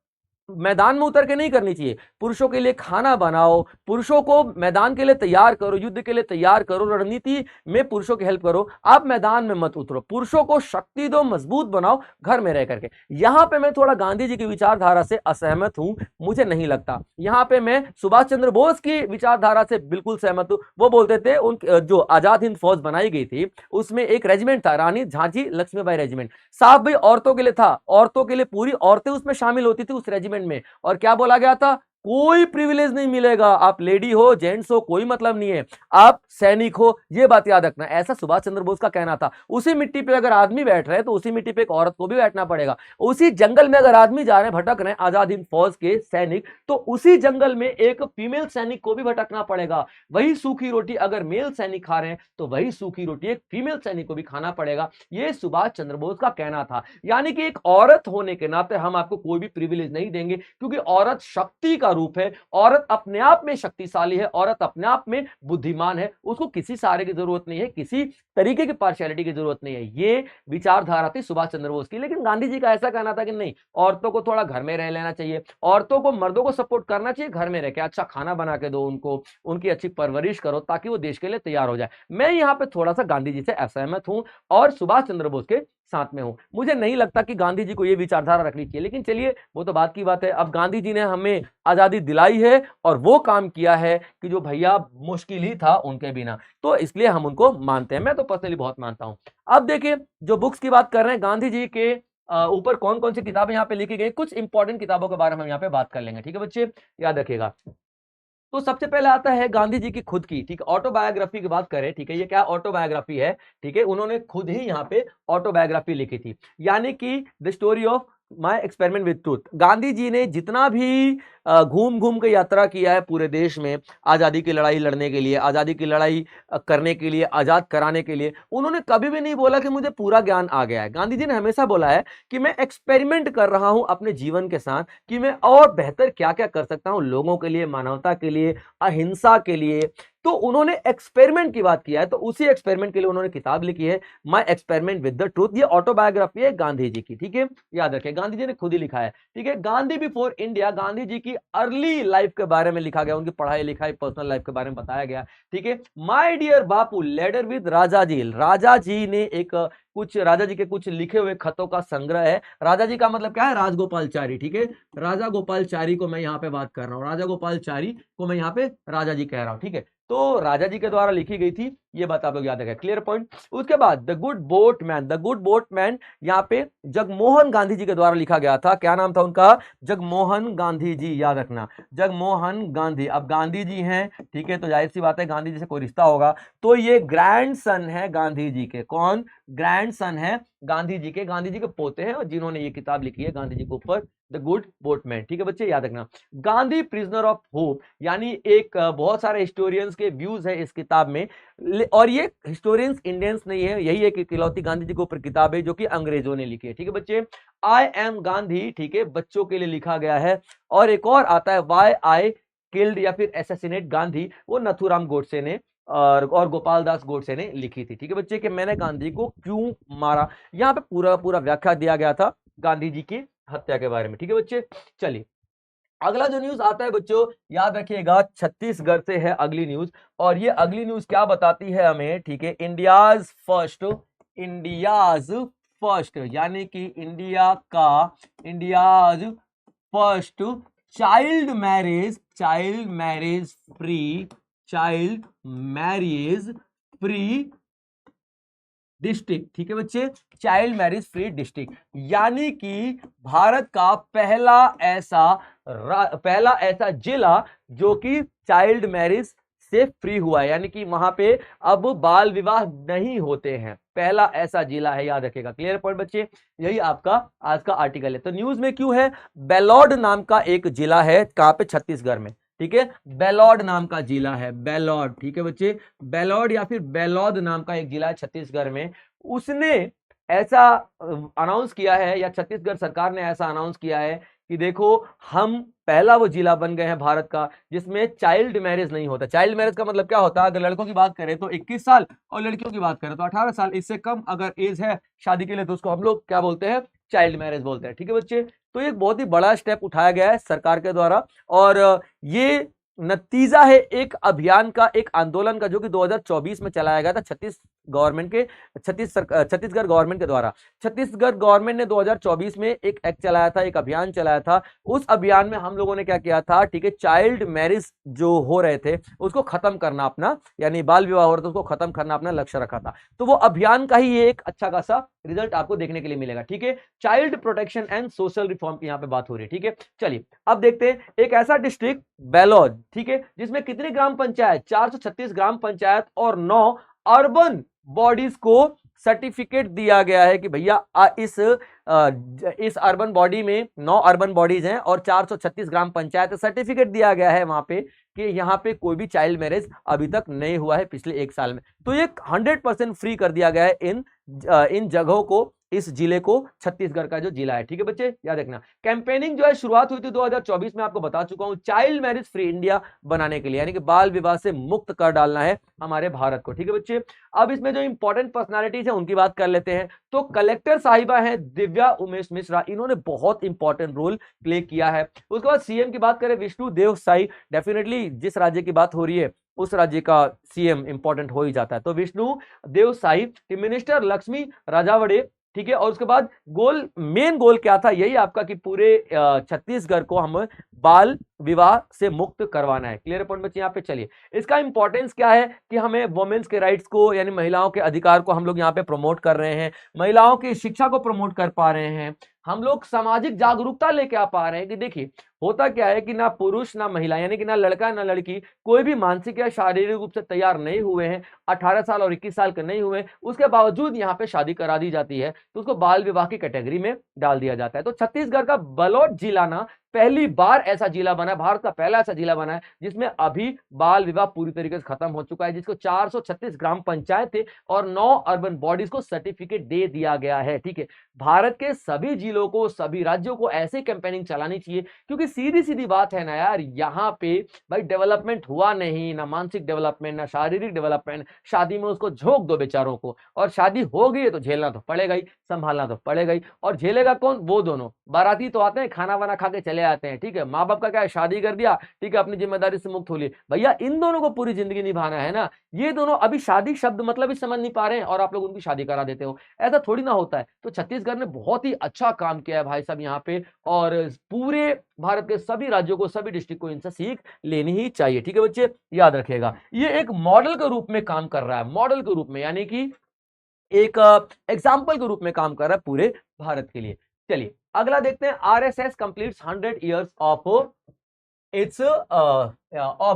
मैदान में उतर के नहीं करनी चाहिए। पुरुषों के लिए खाना बनाओ, पुरुषों को मैदान के लिए तैयार करो, युद्ध के लिए तैयार करो, रणनीति में पुरुषों की हेल्प करो, आप मैदान में मत उतरो। पुरुषों को शक्ति दो, मजबूत बनाओ घर में रह करके। यहां पे मैं थोड़ा गांधी जी की विचारधारा से असहमत हूं, मुझे नहीं लगता। यहां पे मैं सुभाष चंद्र बोस की विचारधारा से बिल्कुल सहमत हूं। वो बोलते थे, उन जो आजाद हिंद फौज बनाई गई थी उसमें एक रेजिमेंट था, रानी झांसी लक्ष्मीबाई रेजिमेंट। साहब भाई औरतों के लिए था, औरतों के लिए पूरी औरतें उसमें शामिल होती थी उस रेजिमेंट में, और क्या बोला गया था, कोई प्रिविलेज नहीं मिलेगा, आप लेडी हो जेंट्स हो कोई मतलब नहीं है, आप सैनिक हो, ये बात याद रखना। ऐसा सुभाष चंद्र बोस का कहना था। उसी मिट्टी पे अगर आदमी बैठ रहे हैं तो उसी मिट्टी पे एक औरत को भी बैठना पड़ेगा। उसी जंगल में अगर आदमी जा रहे हैं, भटक रहे हैं आजाद हिंद फौज के सैनिक, तो उसी जंगल में एक फीमेल सैनिक को भी भटकना पड़ेगा। वही सूखी रोटी अगर मेल सैनिक खा रहे हैं तो वही सूखी रोटी एक फीमेल सैनिक को भी खाना पड़ेगा। ये सुभाष चंद्र बोस का कहना था। यानी कि एक औरत होने के नाते हम आपको कोई भी प्रिविलेज नहीं देंगे, क्योंकि औरत शक्ति का रूप है, औरत अपने आप में शक्तिशाली है, औरत अपने आप में बुद्धिमान है, उसको किसी सहारे की जरूरत नहीं है, किसी तरीके की पार्शियलिटी की जरूरत नहीं है। ये विचारधारा थी सुभाष चंद्र बोस की। लेकिन गांधी जी का ऐसा कहना था कि नहीं, औरतों को थोड़ा घर में रह लेना चाहिए, औरतों को मर्दों को सपोर्ट करना चाहिए, घर में रह के अच्छा खाना बना के दो उनको, उनकी अच्छी परवरिश करो ताकि वो देश के लिए तैयार हो जाए। मैं यहाँ पे थोड़ा सा गांधी जी से असहमत हूं और सुभाष चंद्र बोस के साथ में हूं। मुझे नहीं लगता कि गांधी जी को यह विचारधारा रखनी चाहिए, लेकिन चलिए वो तो बात की बात है। अब गांधी जी ने हमें आजादी दिलाई है और वो काम किया है कि जो भैया मुश्किल ही था उनके बिना, तो इसलिए हम उनको मानते हैं। मैं तो पर्सनली बहुत मानता हूं। अब देखिए, जो बुक्स की बात कर रहे हैं, गांधी जी के ऊपर कौन कौन सी किताबें यहाँ पे लिखी गई, कुछ इंपॉर्टेंट किताबों के बारे में हम यहाँ पे बात कर लेंगे। ठीक है बच्चे, याद रखिएगा। तो सबसे पहले आता है गांधी जी की खुद की, ठीक है, ऑटोबायोग्राफी की बात करें। ठीक है, ये क्या ऑटोबायोग्राफी है? ठीक है, उन्होंने खुद ही यहाँ पे ऑटोबायोग्राफी लिखी थी, यानी कि the story of my experiment with truth. Gandhi ji ने जितना भी घूम घूम के यात्रा किया है पूरे देश में, आजादी की लड़ाई लड़ने के लिए, आजादी की लड़ाई करने के लिए, आजाद कराने के लिए, उन्होंने कभी भी नहीं बोला कि मुझे पूरा ज्ञान आ गया है। गांधी जी ने हमेशा बोला है कि मैं एक्सपेरिमेंट कर रहा हूं अपने जीवन के साथ, कि मैं और बेहतर क्या क्या कर सकता हूं लोगों के लिए, मानवता के लिए, अहिंसा के लिए। तो उन्होंने एक्सपेरिमेंट की बात किया है, तो उसी एक्सपेरिमेंट के लिए उन्होंने किताब लिखी है, my experiment with the truth. ये ऑटोबायोग्राफी है गांधी जी की। ठीक है, याद रखें, गांधी जी ने खुद ही लिखा है। ठीक है, गांधी बिफोर इंडिया, गांधी जी की अर्ली लाइफ के बारे में लिखा गया, उनकी पढ़ाई लिखाई पर्सनल लाइफ के बारे में बताया गया। ठीक है, my dear Bapu, letter with Raja ji. Raja ji ने एक कुछ राजा जी के कुछ लिखे हुए खतों का संग्रह है। राजा जी का मतलब क्या है? राजगोपालचारी। ठीक है, राजा गोपालचारी को मैं यहाँ पे बात कर रहा हूँ, राजा गोपालचारी को मैं यहाँ पे राजा जी कह रहा हूँ। ठीक है, तो राजा जी के द्वारा लिखी गई थी, ये बात आप लोग याद रखें, क्लियर पॉइंट। उसके बाद the good boatman, the good boatman यहाँ पे जगमोहन गांधी जी के द्वारा लिखा गया था। क्या नाम था उनका? जगमोहन गांधी जी, याद रखना, जगमोहन गांधी। अब गांधी जी हैं, ठीक है, तो जाहिर सी बात है गांधी जी से कोई रिश्ता होगा, तो ये ग्रैंड सन है गांधी जी के। कौन? ग्रैंड सन है गांधी जी के, गांधी जी के पोते हैं, और जिन्होंने ये किताब लिखी है गांधी जी के ऊपर, द गुड बोटमैन। ठीक है बच्चे, याद रखना। गांधी प्रिजनर ऑफ होप, यानी एक बहुत सारे हिस्टोरियंस के व्यूज है इस किताब में, और ये हिस्टोरियंस इंडियंस नहीं है, यही एक इकलौती गांधी जी के ऊपर किताब है जो कि अंग्रेजों ने लिखी है। ठीक है बच्चे, आई एम गांधी, ठीक है, बच्चों के लिए लिखा गया है। और एक और आता है वाई आई किल्ड या फिर एसेसिनेट गांधी वो नथुराम गोडसे ने और गोपाल दास गोडसे ने लिखी थी। ठीक है बच्चे, कि मैंने गांधी को क्यों मारा। यहाँ पे पूरा पूरा व्याख्या दिया गया था गांधी जी की हत्या के बारे में। ठीक है बच्चे, चलिए अगला जो न्यूज आता है बच्चों, याद रखिएगा छत्तीसगढ़ से है अगली न्यूज। और ये अगली न्यूज क्या बताती है हमें, ठीक है, इंडियाज फर्स्ट यानी कि India's first child marriage free district. ठीक है बच्चे, चाइल्ड मैरिज फ्री डिस्ट्रिक्ट, यानी कि भारत का पहला ऐसा जिला जो कि चाइल्ड मैरिज से फ्री हुआ है, यानी कि वहां पे अब बाल विवाह नहीं होते हैं। पहला ऐसा जिला है, याद रखिएगा। क्लियर पॉइंट बच्चे, यही आपका आज का आर्टिकल है। तो न्यूज में क्यों है, बेलौड नाम का एक जिला है, कहां पे, छत्तीसगढ़ में। ठीक है, बेलौड नाम का जिला है, बेलौड। ठीक है बच्चे, बेलौड या फिर बेलौद नाम का एक जिला है छत्तीसगढ़ में। उसने ऐसा अनाउंस किया है, या छत्तीसगढ़ सरकार ने ऐसा अनाउंस किया है कि देखो हम पहला वो जिला बन गए हैं भारत का जिसमें चाइल्ड मैरिज नहीं होता। चाइल्ड मैरिज का मतलब क्या होता है, अगर लड़कों की बात करें तो 21 साल और लड़कियों की बात करें तो 18 साल, इससे कम अगर एज है शादी के लिए तो उसको हम लोग क्या बोलते हैं, चाइल्ड मैरिज बोलते हैं। ठीक है बच्चे, तो ये बहुत ही बड़ा स्टेप उठाया गया है सरकार के द्वारा, और ये नतीजा है एक अभियान का, एक आंदोलन का, जो कि 2024 में चलाया गया था छत्तीसगढ़ गवर्नमेंट के द्वारा। छत्तीसगढ़ गवर्नमेंट ने 2024 में एक एक्ट चलाया था, एक अभियान चलाया था। उस अभियान में हम लोगों ने क्या किया था, ठीक है, चाइल्ड मैरिज जो हो रहे थे उसको खत्म करना अपना, यानी बाल विवाह हो रहा था उसको खत्म करना अपना लक्ष्य रखा था। तो वो अभियान का ही ये एक अच्छा खासा रिजल्ट आपको देखने के लिए मिलेगा। ठीक है, child protection and social reform की यहाँ पे बात हो रही है। ठीक है, चलिए अब देखते हैं एक ऐसा डिस्ट्रिक्ट बेलौद, ठीक है, जिसमें कितनी ग्राम पंचायत, 436 ग्राम पंचायत और 9 अर्बन बॉडीज को सर्टिफिकेट दिया गया है कि भैया इस अर्बन बॉडी में 9 अर्बन बॉडीज हैं और 436 ग्राम पंचायत, सर्टिफिकेट दिया गया है वहां पे कि यहाँ पे कोई भी चाइल्ड मैरिज अभी तक नहीं हुआ है पिछले 1 साल में। तो ये 100% फ्री कर दिया गया है इन जगहों को, इस जिले को, छत्तीसगढ़ का जो जिला है। ठीक है बच्चे, याद रखना। कैंपेनिंग जो है शुरुआत हुई थी 2024 में, आपको बता चुका हूं, चाइल्ड मैरिज फ्री इंडिया बनाने के लिए, यानी कि बाल विवाह से मुक्त कर डालना है हमारे भारत को। ठीक है बच्चे, अब इसमें जो इंपॉर्टेंट पर्सनालिटीज है उनकी बात कर लेते हैं। तो कलेक्टर साहिबा है दिव्या उमेश मिश्रा, इन्होंने बहुत इंपॉर्टेंट रोल प्ले किया है। उसके बाद सीएम की बात करें विष्णु देव साई, डेफिनेटली जिस राज्य की बात हो रही है उस राज्य का सीएम इंपॉर्टेंट हो ही जाता है, तो विष्णु देव साई। मिनिस्टर लक्ष्मी राजावड़े, ठीक है, और उसके बाद मेन गोल क्या था, यही आपका कि पूरे छत्तीसगढ़ को हम बाल विवाह से मुक्त करवाना है। क्लियर पॉइंट बच्चे यहाँ पे। चलिए इसका इंपॉर्टेंस क्या है कि हमें वुमेन्स के राइट्स को, यानी महिलाओं के अधिकार को हम लोग यहाँ पे प्रमोट कर रहे हैं, महिलाओं की शिक्षा को प्रमोट कर पा रहे हैं, हम लोग सामाजिक जागरूकता लेके आ पा रहे हैं। कि देखिए होता क्या है कि ना पुरुष ना महिला, यानी कि ना लड़का ना लड़की, कोई भी मानसिक या शारीरिक रूप से तैयार नहीं हुए हैं, 18 साल और 21 साल के नहीं हुए, उसके बावजूद यहाँ पे शादी करा दी जाती है, तो उसको बाल विवाह की कैटेगरी में डाल दिया जाता है। तो छत्तीसगढ़ का बलौद जिला ना पहली बार ऐसा जिला बना है, भारत का पहला ऐसा जिला बना है जिसमें अभी बाल विवाह पूरी तरीके से खत्म हो चुका है, जिसको 436 ग्राम पंचायत थे और 9 अर्बन बॉडीज को सर्टिफिकेट दे दिया गया है। ठीक है, भारत के सभी जिलों को, सभी राज्यों को ऐसे कैंपेनिंग चलानी चाहिए, क्योंकि सीधी सीधी बात है ना यार, यहाँ पे भाई डेवलपमेंट हुआ नहीं, ना मानसिक डेवलपमेंट ना शारीरिक डेवलपमेंट, शादी में उसको झोंक दो बेचारों को, और शादी हो गई है तो झेलना तो पड़ेगा ही, संभालना तो पड़ेगा ही। और झेलेगा कौन, वो दोनों बाराती तो आते हैं, खाना वाना खा के चले आते हैं। ठीक है, माँ बाप का क्या है, शादी कर दिया, ठीक है, अपनी जिम्मेदारी से मुक्त हो लिए, भैया इन दोनों को पूरी जिंदगी निभाना है ना। ये दोनों अभी शादी शब्द मतलब ही समझ नहीं पा रहे हैं और आप लोग उनकी शादी करा देते हो, ऐसा थोड़ी ना होता है। तो छत्तीसगढ़ ने बहुत ही अच्छा काम किया है भाई साहब यहाँ पे, और पूरे भारत के सभी राज्यों को, सभी डिस्ट्रिक्ट को इनसे सीख लेनी ही चाहिए। ठीक है बच्चे, याद रखिएगा, ये एक मॉडल के रूप में काम कर रहा है, मॉडल के रूप में, यानी कि एक एग्जाम्पल के रूप में काम कर रहा है पूरे भारत के लिए। चलिए अगला देखते हैं, RSS completes 100 years of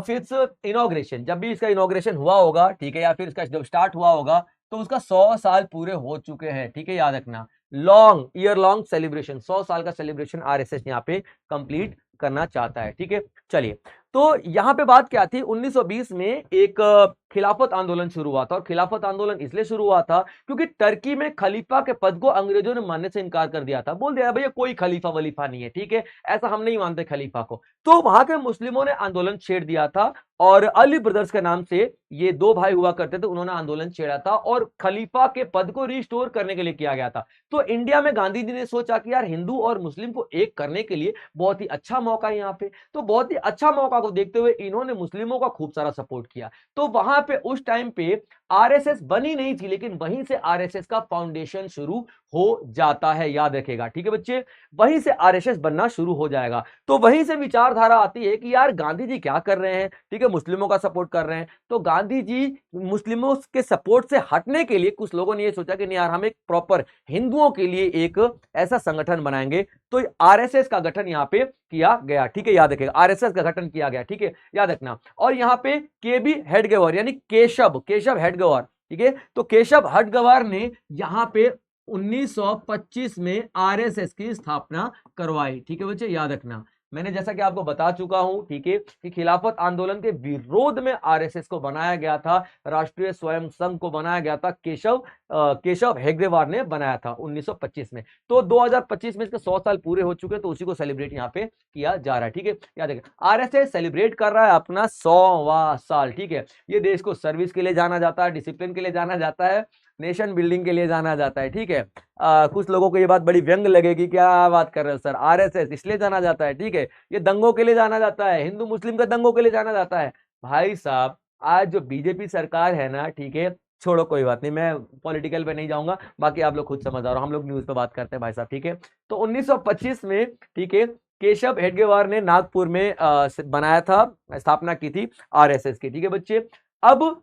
its inauguration. जब भी इसका इनॉग्रेशन हुआ होगा, ठीक है, या फिर इसका जब स्टार्ट हुआ होगा तो उसका 100 साल पूरे हो चुके हैं। ठीक है, याद रखना, ईयर लॉन्ग सेलिब्रेशन, 100 साल का सेलिब्रेशन आरएसएस यहाँ पे कंप्लीट करना चाहता है। ठीक है, चलिए तो यहाँ पे बात क्या थी, 1920 में एक खिलाफत आंदोलन शुरू हुआ था, और खिलाफत आंदोलन इसलिए शुरू हुआ था क्योंकि टर्की में खलीफा के पद को अंग्रेजों ने मानने से इनकार कर दिया था, बोल दिया भैया कोई खलीफा वलीफा नहीं है। ठीक है, ऐसा हम नहीं मानते खलीफा को। तो वहां के मुस्लिमों ने आंदोलन छेड़ दिया था और अली ब्रदर्स के नाम से ये दो भाई हुआ करते थे, उन्होंने आंदोलन छेड़ा था और खलीफा के पद को रिस्टोर करने के लिए किया गया था। तो इंडिया में गांधी जी ने सोचा कि यार हिंदू और मुस्लिम को एक करने के लिए बहुत ही अच्छा मौका है यहाँ पे, तो बहुत ही अच्छा मौका को देखते हुए इन्होंने मुस्लिमों का खूब सारा सपोर्ट किया। तो वहां पे उस टाइम पे आरएसएस बनी नहीं थी, लेकिन वहीं से आरएसएस का फाउंडेशन शुरू हो जाता है, याद रखेगा, ठीक है बच्चे, वहीं से आरएसएस बनना शुरू हो जाएगा। तो वहीं से विचारधारा आती है कि यार गांधी जी क्या कर रहे हैं, ठीक है, मुस्लिमों का सपोर्ट कर रहे हैं। तो गांधी जी मुस्लिमों के सपोर्ट से हटने के लिए कुछ लोगों ने ये सोचा कि नहीं यार, हम एक प्रॉपर हिंदुओं के लिए एक ऐसा संगठन बनाएंगे। तो आरएसएस का गठन यहाँ पे किया गया, ठीक है, याद रखेगा, आरएसएस का गठन किया गया, ठीक है, याद रखना। और यहाँ पे केबी हेडगेवार यानी केशव हेडगेवार, ठीक है, तो केशव हेडगेवार ने यहाँ पे 1925 में आरएसएस की स्थापना करवाई, ठीक है बच्चे, याद रखना। मैंने जैसा कि आपको बता चुका हूं, ठीक है, कि खिलाफत आंदोलन के विरोध में आरएसएस को बनाया गया था, राष्ट्रीय स्वयं संघ को बनाया गया था, केशव हेगडेवार ने बनाया था 1925 में। तो 2025 में इसके 100 साल पूरे हो चुके, तो उसी को सेलिब्रेट यहाँ पे किया जा रहा है, ठीक है, याद रखिए, आरएसएस सेलिब्रेट कर रहा है अपना 100वां साल, ठीक है। ये देश को सर्विस के लिए जाना जाता है, डिसिप्लिन के लिए जाना जाता है, नेशन बिल्डिंग के लिए जाना जाता है, ठीक है। कुछ लोगों को ये बात बड़ी व्यंग लगेगी, क्या बात कर रहे हो सर, आरएसएस इसलिए जाना जाता है, ठीक है, ये दंगों के लिए जाना जाता है, हिंदू मुस्लिम के दंगों के लिए जाना जाता है। भाई साहब, आज जो बीजेपी सरकार है ना, ठीक है, छोड़ो कोई बात नहीं, मैं पॉलिटिकल पे नहीं जाऊंगा, बाकी आप लोग खुद समझ आ रहे हो, हम लोग न्यूज पे बात करते हैं भाई साहब, ठीक है। तो 1925 में, ठीक है, केशव हेडगेवार ने नागपुर में बनाया था, स्थापना की थी आरएसएस की, ठीक है बच्चे। अब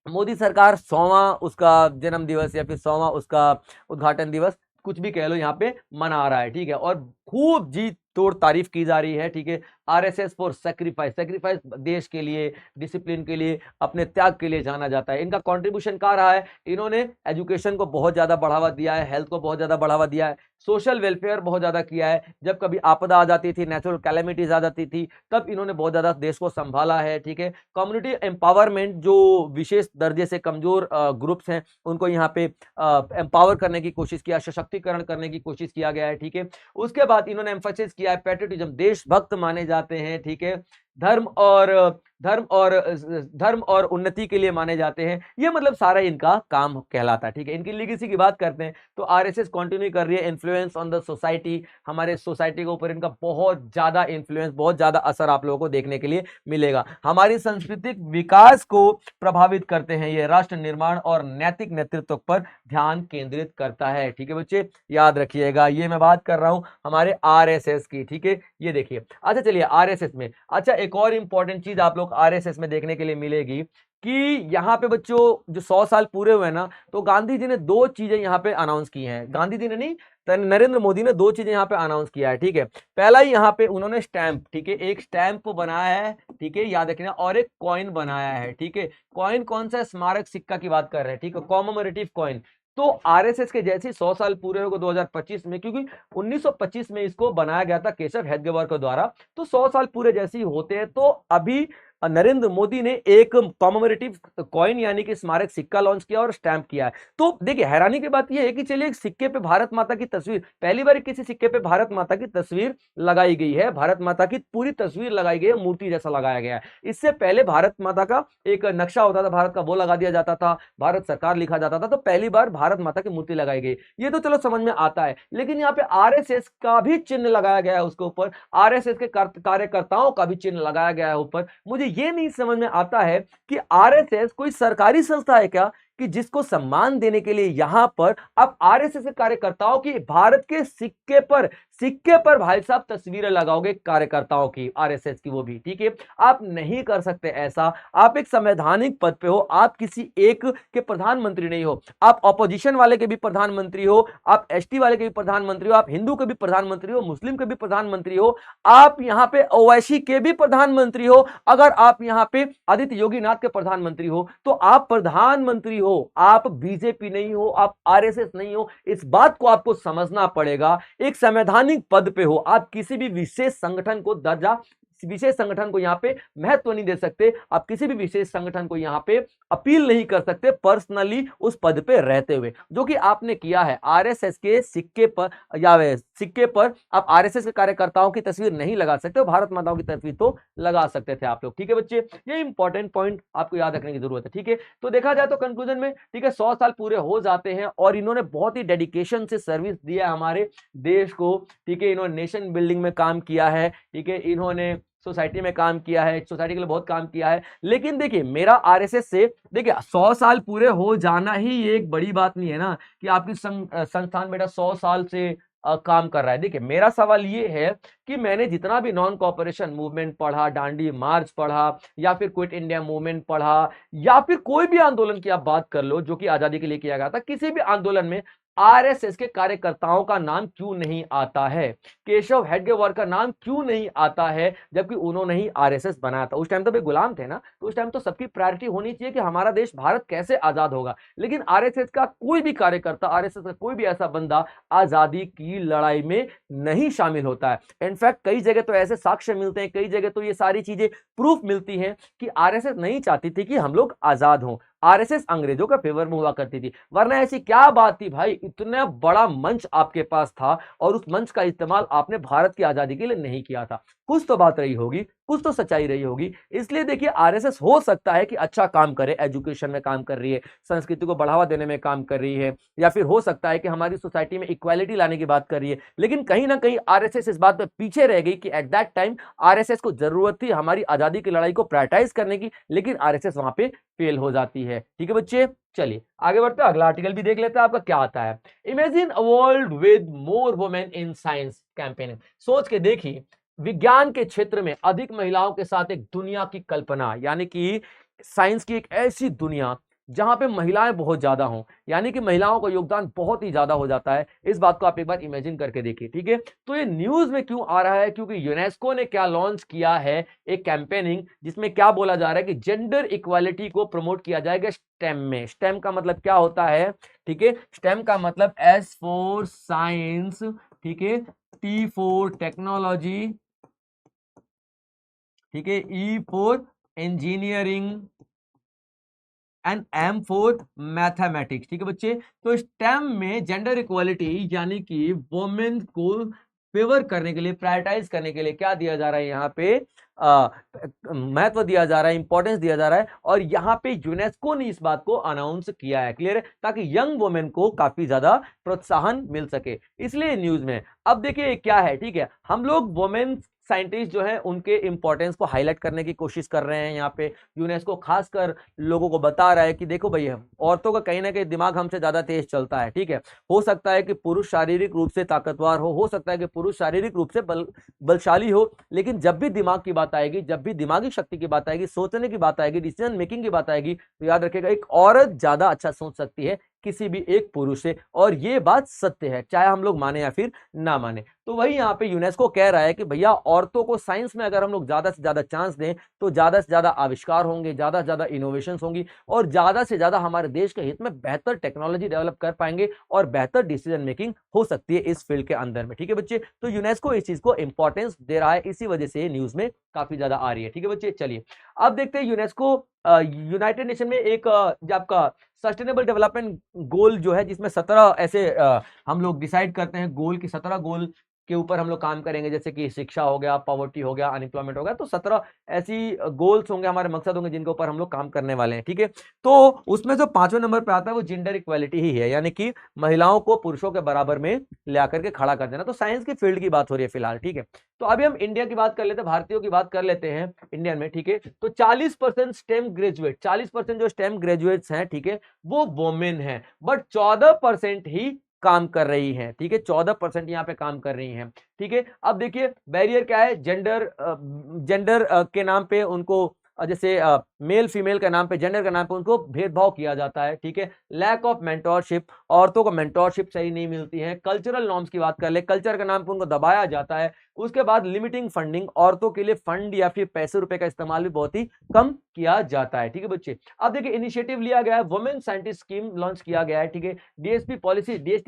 मोदी सरकार 100वां उसका जन्म दिवस या फिर 100वां उसका उद्घाटन दिवस, कुछ भी कह लो, यहाँ पे मना रहा है, ठीक है, और खूब जी तोड़ तारीफ की जा रही है, ठीक है। आरएसएस फॉर सेक्रीफाइस देश के लिए, डिसिप्लिन के लिए, अपने त्याग के लिए जाना जाता है। इनका कंट्रीब्यूशन क्या रहा है, इन्होंने एजुकेशन को बहुत ज्यादा बढ़ावा दिया है, हेल्थ को बहुत ज्यादा बढ़ावा दिया है, सोशल वेलफेयर बहुत ज्यादा किया है। जब कभी आपदा आ जाती थी, नेचुरल कैलेमिटीज आ जाती थी, तब इन्होंने बहुत ज्यादा देश को संभाला है, ठीक है। कम्युनिटी एम्पावरमेंट, जो विशेष दर्जे से कमजोर ग्रुप्स हैं, उनको यहाँ पे एम्पावर करने की कोशिश किया, सशक्तिकरण करने की कोशिश किया गया है, ठीक है। उसके बाद इन्होंने एम्फोसिस किया है पैट्रियटिज्म, देशभक्त माने जाते हैं, ठीक है, धर्म और धर्म और उन्नति के लिए माने जाते हैं। ये मतलब सारा इनका काम कहलाता है, ठीक है। इनकी लीगेसी की बात करते हैं तो आरएसएस कंटिन्यू कर रही है, इन्फ्लुएंस ऑन द सोसाइटी, हमारे सोसाइटी के ऊपर इनका बहुत ज्यादा इन्फ्लुएंस, बहुत ज्यादा असर आप लोगों को देखने के लिए मिलेगा। हमारी सांस्कृतिक विकास को प्रभावित करते हैं, ये राष्ट्र निर्माण और नैतिक नेतृत्व पर ध्यान केंद्रित करता है, ठीक है बच्चे, याद रखिएगा। ये मैं बात कर रहा हूं हमारे आरएसएस की, ठीक है, ये देखिए। अच्छा चलिए आरएसएस में, अच्छा एक और इंपॉर्टेंट चीज आप लोग आरएसएस में देखने के लिए मिलेगी कि यहाँ पे बच्चों जो 100 साल पूरे हुए ना, तो गांधी जी ने दो चीजें यहाँ पे अनाउंस की हैं, गांधी जी ने नहीं, नरेंद्र मोदी ने दो चीजें यहाँ पे अनाउंस किया है, ठीक है। पहला ही यहाँ पे उन्होंने स्टैंप, ठीक है, एक स्टैंप बनाया है, ठीक है, याद रखना, और एक कॉइन बनाया है, ठीक है। कॉइन कौन सा, स्मारक सिक्का की बात कर रहे हैं, ठीक है, कॉमेमोरेटिव कॉइन। तो आरएसएस के जैसे 100 साल पूरे हो गए 2025 में, क्योंकि 1925 में इसको बनाया गया था केशव हेडगेवार के द्वारा, तो 100 साल पूरे जैसे ही होते हैं, तो अभी नरेंद्र मोदी ने एक कॉमेमोरेटिव कॉइन यानी कि स्मारक सिक्का लॉन्च किया और स्टैंप किया है। तो देखिए हैरानी की बात यह है कि चलिए एक सिक्के पे भारत माता की तस्वीर, पहली बार किसी सिक्के पे भारत माता की तस्वीर लगाई गई है, भारत माता की पूरी तस्वीर लगाई गई है, मूर्ति जैसा लगाया गया है। इससे पहले भारत माता का एक नक्शा होता था भारत का, वो लगा दिया जाता था, भारत सरकार लिखा जाता था, तो पहली बार भारत माता की मूर्ति लगाई गई, ये तो चलो समझ में आता है। लेकिन यहाँ पे आरएसएस का भी चिन्ह लगाया गया है उसके ऊपर, आरएसएस के कार्यकर्ताओं का भी चिन्ह लगाया गया है ऊपर। मुझे ये नहीं समझ में आता है कि आरएसएस कोई सरकारी संस्था है क्या कि जिसको सम्मान देने के लिए यहां पर अब आरएसएस के कार्यकर्ताओं की भारत के सिक्के पर भाई साहब तस्वीरें लगाओगे कार्यकर्ताओं की, आरएसएस की, वो भी, ठीक है। आप नहीं कर सकते ऐसा, आप एक संवैधानिक पद पे हो, आप किसी एक के प्रधानमंत्री नहीं हो, आप ऑपोजिशन वाले के भी प्रधानमंत्री हो, आप एसटी वाले के भी प्रधानमंत्री हो, आप हिंदू के भी प्रधानमंत्री हो, मुस्लिम के भी प्रधानमंत्री हो, आप यहां पे ओवैसी के भी प्रधानमंत्री हो, अगर आप यहां पे आदित्य योगीनाथ के प्रधानमंत्री हो, तो आप प्रधानमंत्री हो, आप बीजेपी नहीं हो, आप आरएसएस नहीं हो। इस बात को आपको समझना पड़ेगा। एक संवैधानिक पद पे हो, आप किसी भी विशेष संगठन को दर्जा विशेष संगठन को यहाँ पे महत्व नहीं दे सकते, आप किसी भी विशेष संगठन को यहाँ पे अपील नहीं कर सकते पर्सनली उस पद पे रहते हुए, जो कि आपने किया है। आरएसएस के सिक्के पर या सिक्के पर आप आरएसएस के कार्यकर्ताओं की तस्वीर नहीं लगा सकते, भारत माताओं की तस्वीर तो लगा सकते थे आप लोग। ठीक है बच्चे, ये इंपॉर्टेंट पॉइंट आपको याद रखने की जरूरत है। ठीक है, तो देखा जाए तो कंक्लूजन में, ठीक है, 100 साल पूरे हो जाते हैं और इन्होंने बहुत ही डेडिकेशन से सर्विस दिया है हमारे देश को। ठीक है, इन्होंने नेशन बिल्डिंग में काम किया है। ठीक है, इन्होंने सोसाइटी में काम किया है, सोसाइटी के लिए बहुत काम किया है। लेकिन देखिए मेरा आरएसएस से, देखिए 100 साल पूरे हो जाना ही एक बड़ी बात नहीं है ना, कि आपकी संस्थान बेटा 100 साल से काम कर रहा है। देखिए मेरा सवाल ये है कि मैंने जितना भी नॉन कॉपरेशन मूवमेंट पढ़ा, डांडी मार्च पढ़ा, या फिर क्विट इंडिया मूवमेंट पढ़ा, या फिर कोई भी आंदोलन की आप बात कर लो जो कि आजादी के लिए किया गया था, किसी भी आंदोलन में आरएसएस के कार्यकर्ताओं का नाम क्यों नहीं आता है, केशव हेडगेवार का नाम क्यों नहीं आता है, जबकि उन्होंने ही आरएसएस बनाया था। उस टाइम तो वे गुलाम थे ना, तो उस टाइम तो सबकी प्रायोरिटी होनी चाहिए कि हमारा देश भारत कैसे आजाद होगा। लेकिन आरएसएस का कोई भी कार्यकर्ता, आरएसएस का कोई भी ऐसा बंदा आजादी की लड़ाई में नहीं शामिल होता है। इनफैक्ट कई जगह तो ऐसे साक्ष्य मिलते हैं, कई जगह तो ये सारी चीजें प्रूफ मिलती हैं कि आरएसएस नहीं चाहती थी कि हम लोग आजाद हों, आरएसएस अंग्रेजों का फेवर में हुआ करती थी। वरना ऐसी क्या बात थी भाई, इतना बड़ा मंच आपके पास था और उस मंच का इस्तेमाल आपने भारत की आजादी के लिए नहीं किया था। कुछ तो बात रही होगी, कुछ तो सच्चाई रही होगी। इसलिए देखिए आरएसएस हो सकता है कि अच्छा काम करे, एजुकेशन में काम कर रही है, संस्कृति को बढ़ावा देने में काम कर रही है, या फिर हो सकता है कि हमारी सोसाइटी में इक्वालिटी लाने की बात कर रही है। लेकिन कहीं ना कहीं आरएसएस इस बात पर पीछे रह गई कि एट दैट टाइम आरएसएस को जरूरत थी हमारी आजादी की लड़ाई को प्रायोरिटाइज करने की, लेकिन आरएसएस वहां पे फेल हो जाती है। ठीक है बच्चे, चलिए आगे बढ़ते हैं, अगला आर्टिकल भी देख लेते हैं आपका क्या आता है। Imagine a world with more women in science campaigning. सोच के देखिए विज्ञान के क्षेत्र में अधिक महिलाओं के साथ एक दुनिया की कल्पना, यानी कि साइंस की एक ऐसी दुनिया जहां पे महिलाएं बहुत ज्यादा हों, यानी कि महिलाओं का योगदान बहुत ही ज्यादा हो जाता है। इस बात को आप एक बार इमेजिन करके देखिए। ठीक है, तो ये न्यूज में क्यों आ रहा है, क्योंकि यूनेस्को ने क्या लॉन्च किया है, एक कैंपेनिंग, जिसमें क्या बोला जा रहा है कि जेंडर इक्वालिटी को प्रमोट किया जाएगा स्टेम में। स्टेम का मतलब क्या होता है, ठीक है, स्टेम का मतलब एस फॉर साइंस, ठीक है, टी फॉर टेक्नोलॉजी, ठीक है, E for engineering and M for mathematics. ठीक है बच्चे, तो स्टेम में जेंडर इक्वालिटी यानी कि वुमेन को फेवर करने के लिए, प्रायोरिटाइज करने के लिए क्या दिया जा रहा है, यहाँ पे महत्व दिया जा रहा है, इंपॉर्टेंस दिया जा रहा है। और यहाँ पे यूनेस्को ने इस बात को अनाउंस किया है, क्लियर है, ताकि यंग वुमेन को काफी ज्यादा प्रोत्साहन मिल सके, इसलिए न्यूज में। अब देखिए क्या है, ठीक है, हम लोग वुमेन साइंटिस्ट जो है उनके इंपॉर्टेंस को हाईलाइट करने की कोशिश कर रहे हैं। यहाँ पे यूनेस्को खासकर लोगों को बता रहा है कि देखो भैया, औरतों का कहीं ना कहीं दिमाग हमसे ज्यादा तेज चलता है। ठीक है, हो सकता है कि पुरुष शारीरिक रूप से ताकतवर हो सकता है कि पुरुष शारीरिक रूप से बलशाली हो, लेकिन जब भी दिमाग की बात आएगी, जब भी दिमागी शक्ति की बात आएगी, सोचने की बात आएगी, डिसीजन मेकिंग की बात आएगी, तो याद रखिएगा एक औरत ज्यादा अच्छा सोच सकती है किसी भी एक पुरुष से, और ये बात सत्य है, चाहे हम लोग माने या फिर ना माने। तो वही यहाँ पे यूनेस्को कह रहा है कि भैया औरतों को साइंस में अगर हम लोग ज्यादा से ज्यादा चांस दें तो ज्यादा से ज्यादा आविष्कार होंगे, ज्यादा से ज्यादा इनोवेशन होंगी, और ज्यादा से ज्यादा हमारे देश के हित में बेहतर टेक्नोलॉजी डेवलप कर पाएंगे और बेहतर डिसीजन मेकिंग हो सकती है इस फील्ड के अंदर में। ठीक है बच्चे, तो यूनेस्को इस चीज को इंपॉर्टेंस दे रहा है, इसी वजह से न्यूज में काफी ज्यादा आ रही है। ठीक है बच्चे, चलिए अब देखते हैं यूनेस्को यूनाइटेड नेशन में एक जो आपका सस्टेनेबल डेवलपमेंट गोल जो है, जिसमें 17 ऐसे हम लोग डिसाइड करते हैं गोल की, 17 गोल के ऊपर हम लोग काम करेंगे, जैसे कि शिक्षा हो गया, पॉवर्टी हो गया, अनएम्प्लॉयमेंट हो गया, तो 17 ऐसी गोल्स होंगे, हमारे मकसद होंगे जिनके ऊपर हम लोग काम करने वाले हैं। ठीक है, तो उसमें जो 5वें नंबर पे आता है वो जेंडर इक्वालिटी ही है, यानी कि महिलाओं को पुरुषों के बराबर में ले आकर के खड़ा कर देना। तो साइंस की फील्ड की बात हो रही है फिलहाल। ठीक है, तो अभी हम इंडिया की बात कर लेते हैं, भारतीयों की बात कर लेते हैं इंडियन में। ठीक है, तो 40% स्टेम ग्रेजुएट, 40% जो स्टेम ग्रेजुएट्स हैं, ठीक है, वो वोमेन है, बट 14% ही काम कर रही हैं। ठीक है, 14% यहाँ पे काम कर रही हैं। ठीक है, अब देखिए बैरियर क्या है, जेंडर के नाम पे उनको जैसे मेल फीमेल के नाम पे, जेंडर के नाम पे उनको भेदभाव किया जाता है, ठीक है। लैक ऑफ मेंटोरशिप, औरतों को मेंटोरशिप सही नहीं मिलती है। कल्चरल नॉर्म्स की बात कर ले, कल्चर के नाम पे उनको दबाया जाता है। उसके बाद लिमिटिंग फंडिंग, औरतों के लिए फंड या फिर पैसे रुपए का इस्तेमाल भी बहुत ही कम किया जाता है, ठीक है बच्चे। अब देखिए इनिशिएटिव लिया गया है, वुमेन साइंटिस्ट स्कीम लॉन्च किया गया है, ठीक है। डीएसटी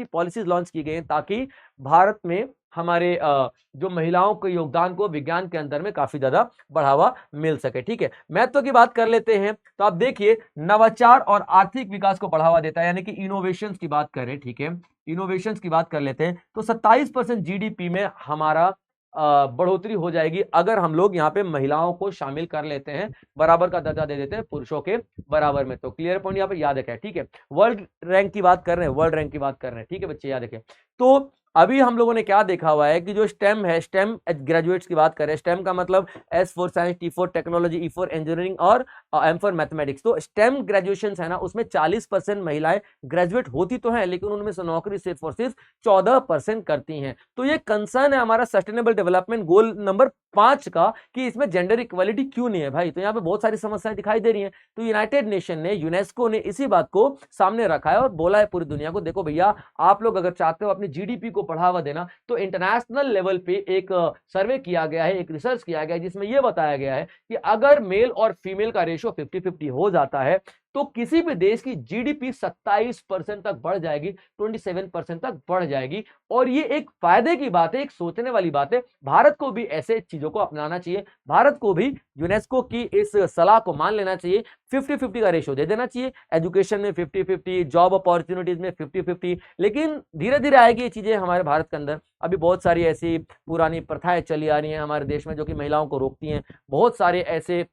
पॉलिसीज लॉन्च की गई हैं ताकि भारत में हमारे जो महिलाओं के योगदान को विज्ञान के अंदर में काफी ज्यादा बढ़ावा मिल सके, ठीक है। महत्व की बात कर लेते हैं तो आप देखिए नवाचार और आर्थिक विकास को बढ़ावा देता है, यानी कि इनोवेशंस की बात करें, ठीक है। इनोवेशंस की बात कर लेते हैं तो 27% जीडीपी में हमारा बढ़ोतरी हो जाएगी अगर हम लोग यहाँ पे महिलाओं को शामिल कर लेते हैं, बराबर का दर्जा दे देते हैं पुरुषों के बराबर में। तो क्लियर पॉइंट यहाँ पे याद रखें, ठीक है। वर्ल्ड रैंक की बात कर रहे हैं, वर्ल्ड रैंक की बात कर रहे हैं, ठीक है बच्चे, याद रखें। तो अभी हम लोगों ने क्या देखा हुआ है कि जो स्टेम है, स्टेम ग्रेजुएट्स की बात करें, स्टेम का मतलब S for science, T for technology, E for engineering और एम फॉर मैथमेटिक्स। तो स्टेम ग्रेजुएशन है ना, उसमें 40% महिलाएं ग्रेजुएट होती तो हैं, लेकिन उनमें से नौकरी सिर्फ और सिर्फ 14% करती हैं। तो ये कंसर्न है हमारा सस्टेनेबल डेवलपमेंट गोल नंबर 5 का कि इसमें जेंडर इक्वालिटी क्यों नहीं है भाई। तो यहाँ पे बहुत सारी समस्याएं दिखाई दे रही हैं। तो यूनाइटेड नेशन ने, यूनेस्को ने इसी बात को सामने रखा है और बोला है पूरी दुनिया को, देखो भैया आप लोग अगर चाहते हो अपनी जीडीपी को बढ़ावा देना तो इंटरनेशनल लेवल पे एक सर्वे किया गया है, एक रिसर्च किया गया है जिसमें यह बताया गया है कि अगर मेल और फीमेल का रेशियो 50-50 हो जाता है तो किसी भी देश की जीडीपी 27% तक बढ़ जाएगी, 27% तक बढ़ जाएगी। और ये एक फायदे की बात है, एक सोचने वाली बात है। भारत को भी ऐसे चीजों को अपनाना चाहिए, भारत को भी यूनेस्को की इस सलाह को मान लेना चाहिए, 50-50 का रेशियो दे देना चाहिए, एजुकेशन में 50-50, जॉब अपॉर्चुनिटीज में 50-50। लेकिन धीरे धीरे आएगी ये चीजें हमारे भारत के अंदर। अभी बहुत सारी ऐसी पुरानी प्रथाएं चली आ रही हैं हमारे देश में जो कि महिलाओं को रोकती हैं। बहुत सारे ऐसे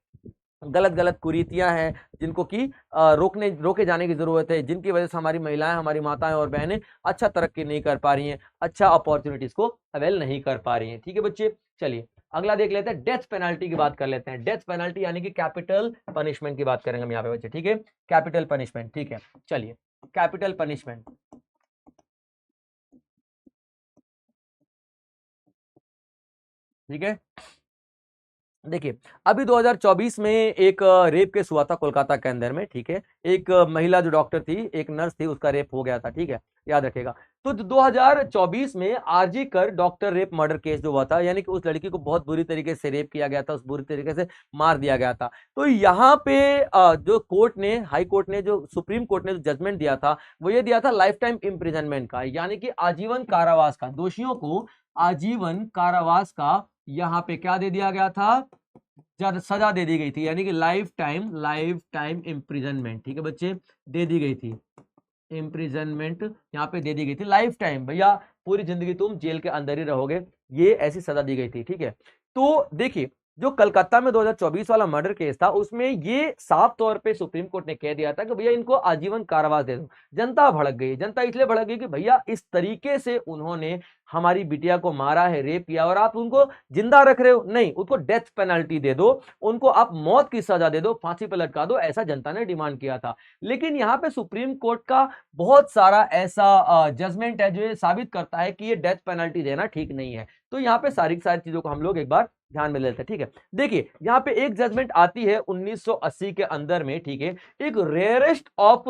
गलत गलत कुरीतियां हैं जिनको कि रोके जाने की जरूरत है, जिनकी वजह से हमारी महिलाएं, हमारी माताएं और बहनें अच्छा तरक्की नहीं कर पा रही हैं, अच्छा अपॉर्चुनिटीज को अवेल नहीं कर पा रही हैं, ठीक है बच्चे। चलिए अगला देख लेते हैं, डेथ पेनल्टी की बात कर लेते हैं। डेथ पेनल्टी यानी कि कैपिटल पनिशमेंट की बात करेंगे हम यहाँ पे बच्चे, ठीक है। कैपिटल पनिशमेंट, ठीक है। चलिए कैपिटल पनिशमेंट, ठीक है। देखिए अभी 2024 में एक रेप केस हुआ था कोलकाता के अंदर में, ठीक है। एक महिला जो डॉक्टर थी, एक नर्स थी, उसका रेप हो गया था, ठीक है, याद रखेगा। तो 2024 में आरजी कर डॉक्टर रेप मर्डर केस जो हुआ था, यानी कि उस लड़की को बहुत बुरी तरीके से रेप किया गया था, उस बुरी तरीके से मार दिया गया था। तो यहाँ पे जो कोर्ट ने, हाई कोर्ट ने, जो सुप्रीम कोर्ट ने जो जजमेंट दिया था वो ये दिया था लाइफ टाइम इम्प्रिजनमेंट का, यानी कि आजीवन कारावास का। दोषियों को आजीवन कारावास का यहाँ पे क्या दे दिया गया था, सजा दे दी गई थी, यानी कि लाइफ टाइम इम्प्रिजनमेंट, ठीक है बच्चे, दे दी गई थी। इम्प्रिजनमेंट यहाँ पे दे दी गई थी, लाइफ टाइम, भैया पूरी जिंदगी तुम जेल के अंदर ही रहोगे, ये ऐसी सजा दी गई थी, ठीक है। तो देखिए जो कलकत्ता में 2024 वाला मर्डर केस था उसमें ये साफ तौर पे सुप्रीम कोर्ट ने कह दिया था कि भैया इनको आजीवन कारावास दे दो। जनता भड़क गई, जनता इसलिए भड़क गई कि भैया इस तरीके से उन्होंने हमारी बिटिया को मारा है, रेप किया, और आप उनको जिंदा रख रहे हो, नहीं, उनको डेथ पेनल्टी दे दो, उनको आप मौत की सजा दे दो, फांसी पर लटका दो, ऐसा जनता ने डिमांड किया था। लेकिन यहाँ पे सुप्रीम कोर्ट का बहुत सारा ऐसा जजमेंट है जो ये साबित करता है कि ये डेथ पेनल्टी देना ठीक नहीं है। तो यहाँ पे सारी चीजों को हम लोग एक बार ध्यान में लेते हैं, ठीक है। देखिए यहाँ पे एक जजमेंट आती है 1980 के अंदर में, ठीक है। एक rarest of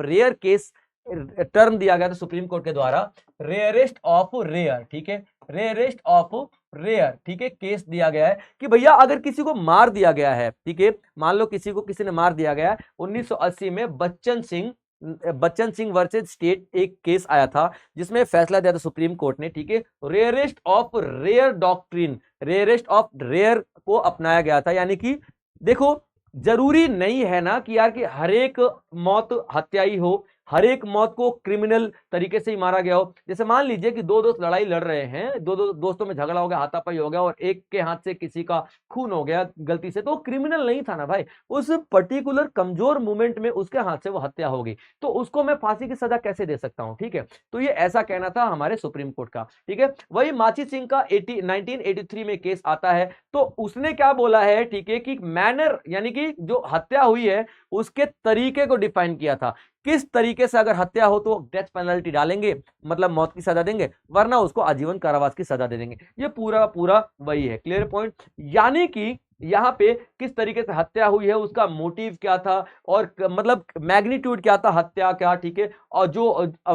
rare case term दिया गया था सुप्रीम कोर्ट के द्वारा, रेयरेस्ट ऑफ रेयर, ठीक है, रेयरेस्ट ऑफ रेयर, ठीक है, केस दिया गया है कि भैया अगर किसी को मार दिया गया है, ठीक है, मान लो किसी ने मार दिया गया है, 1980 में बच्चन सिंह वर्सेस स्टेट एक केस आया था जिसमें फैसला दिया था सुप्रीम कोर्ट ने, ठीक है। Rarest of rare doctrine, rarest of rare को अपनाया गया था, यानी कि देखो जरूरी नहीं है ना कि यार कि हर एक मौत हत्या ही हो, हर एक मौत को क्रिमिनल तरीके से ही मारा गया हो। जैसे मान लीजिए कि दो दोस्त लड़ाई लड़ रहे हैं, दो दोस्तों में झगड़ा हो गया, हाथापाई हो गया और एक के हाथ से किसी का खून हो गया गलती से, तो क्रिमिनल नहीं था ना भाई, उस पर्टिकुलर कमजोर मोमेंट में उसके हाथ से वो हत्या होगी, तो उसको मैं फांसी की सजा कैसे दे सकता हूं, ठीक है। तो ये ऐसा कहना था हमारे सुप्रीम कोर्ट का, ठीक है। वही माची सिंह का 1983 में केस आता है, तो उसने क्या बोला है, ठीक है, कि मैनर यानी कि जो हत्या हुई है उसके तरीके को डिफाइन किया था, किस तरीके से अगर हत्या हो तो डेथ पेनल्टी डालेंगे, मतलब मौत की सजा देंगे, वरना उसको आजीवन कारावास की सजा दे देंगे। ये पूरा वही है, क्लियर पॉइंट। यानी कि यहाँ पे किस तरीके से हत्या हुई है, उसका मोटिव क्या था, और मतलब मैग्नीट्यूड क्या था हत्या क्या, ठीक है, और जो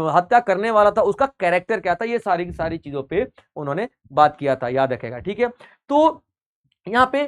हत्या करने वाला था उसका कैरेक्टर क्या था, ये सारी की सारी चीजों पे उन्होंने बात किया था, याद रखेगा, ठीक है। तो यहाँ पे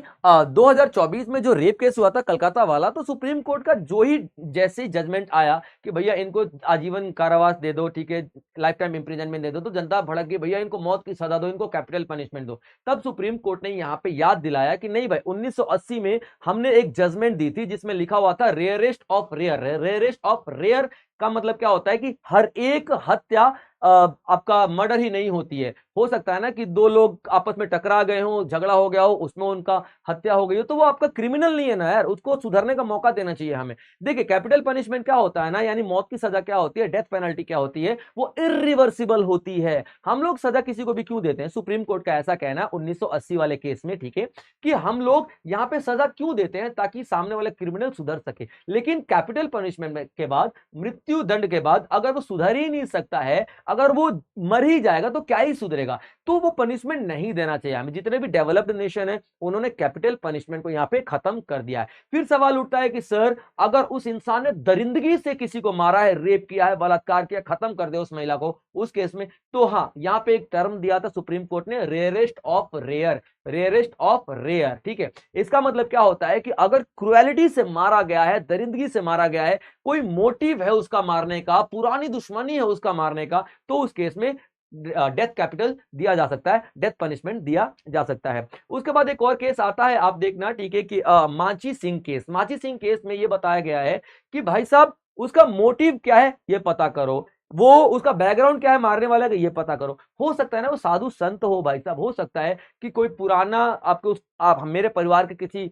2024 में जो रेप केस हुआ था कलकत्ता वाला, तो सुप्रीम कोर्ट का जो ही जैसे जजमेंट आया कि भैया इनको आजीवन कारावास दे दो, ठीक है, लाइफ टाइम इंप्रिजनमेंट दे दो, तो जनता भड़क गई, भैया इनको मौत की सजा दो, इनको कैपिटल पनिशमेंट दो। तब सुप्रीम कोर्ट ने यहाँ पे याद दिलाया कि नहीं भाई, 1980 में हमने एक जजमेंट दी थी जिसमें लिखा हुआ था rarest of rare. Rarest of rare का मतलब क्या होता है कि हर एक हत्या आपका मर्डर ही नहीं होती है, हो सकता है ना कि दो लोग आपस में टकरा गए हो, झगड़ा हो गया हो, उसमें उनका हत्या हो गई हो, तो वो आपका क्रिमिनल नहीं है ना यार, उसको सुधरने का मौका देना चाहिए हमें। देखिए कैपिटल पनिशमेंट क्या होता है ना, यानी मौत की सजा क्या होती है, डेथ पेनल्टी क्या होती है, वो इरिवर्सिबल होती है। हम लोग सजा किसी को भी क्यों देते हैं, सुप्रीम कोर्ट का ऐसा कहना 1980 वाले केस में, ठीक है, कि हम लोग यहाँ पे सजा क्यों देते हैं, ताकि सामने वाले क्रिमिनल सुधर सके। लेकिन कैपिटल पनिशमेंट के बाद, मृत्यु दंड के बाद अगर वो सुधर ही नहीं सकता है, अगर वो मर ही जाएगा तो क्या ही सुधरेगा, तो वो पनिशमेंट नहीं देना चाहिए हमें। जितने भी डेवलप्ड नेशन है उन्होंने कैपिटल पनिशमेंट को यहां पे खत्म कर दिया है। फिर सवाल उठता है कि सर अगर उस इंसान ने दरिंदगी से किसी को मारा है, रेप किया है, बलात्कार किया, खत्म कर दे उस महिला को उस केस में, तो हां यहां पे एक टर्म दिया था सुप्रीम कोर्ट ने, rarest of rare. Rarest of rare, ठीक है। इसका मतलब क्या होता है कि अगर क्रुएलिटी से मारा गया है, दरिंदगी से मारा गया है, कोई मोटिव है उसका मारने का, पुरानी दुश्मनी है उसका मारने का, तो उस केस में डेथ कैपिटल दिया जा सकता है, डेथ पनिशमेंट दिया जा सकता है। उसके बाद एक और केस आता है, आप देखना, ठीक है, कि मांची सिंह केस। मांची सिंह केस में यह बताया गया है कि भाई साहब उसका मोटिव क्या है ये पता करो, वो उसका बैकग्राउंड क्या है मारने वाले का ये पता करो। हो सकता है ना वो साधु संत हो भाई साहब, हो सकता है कि कोई पुराना आपको आप मेरे परिवार के किसी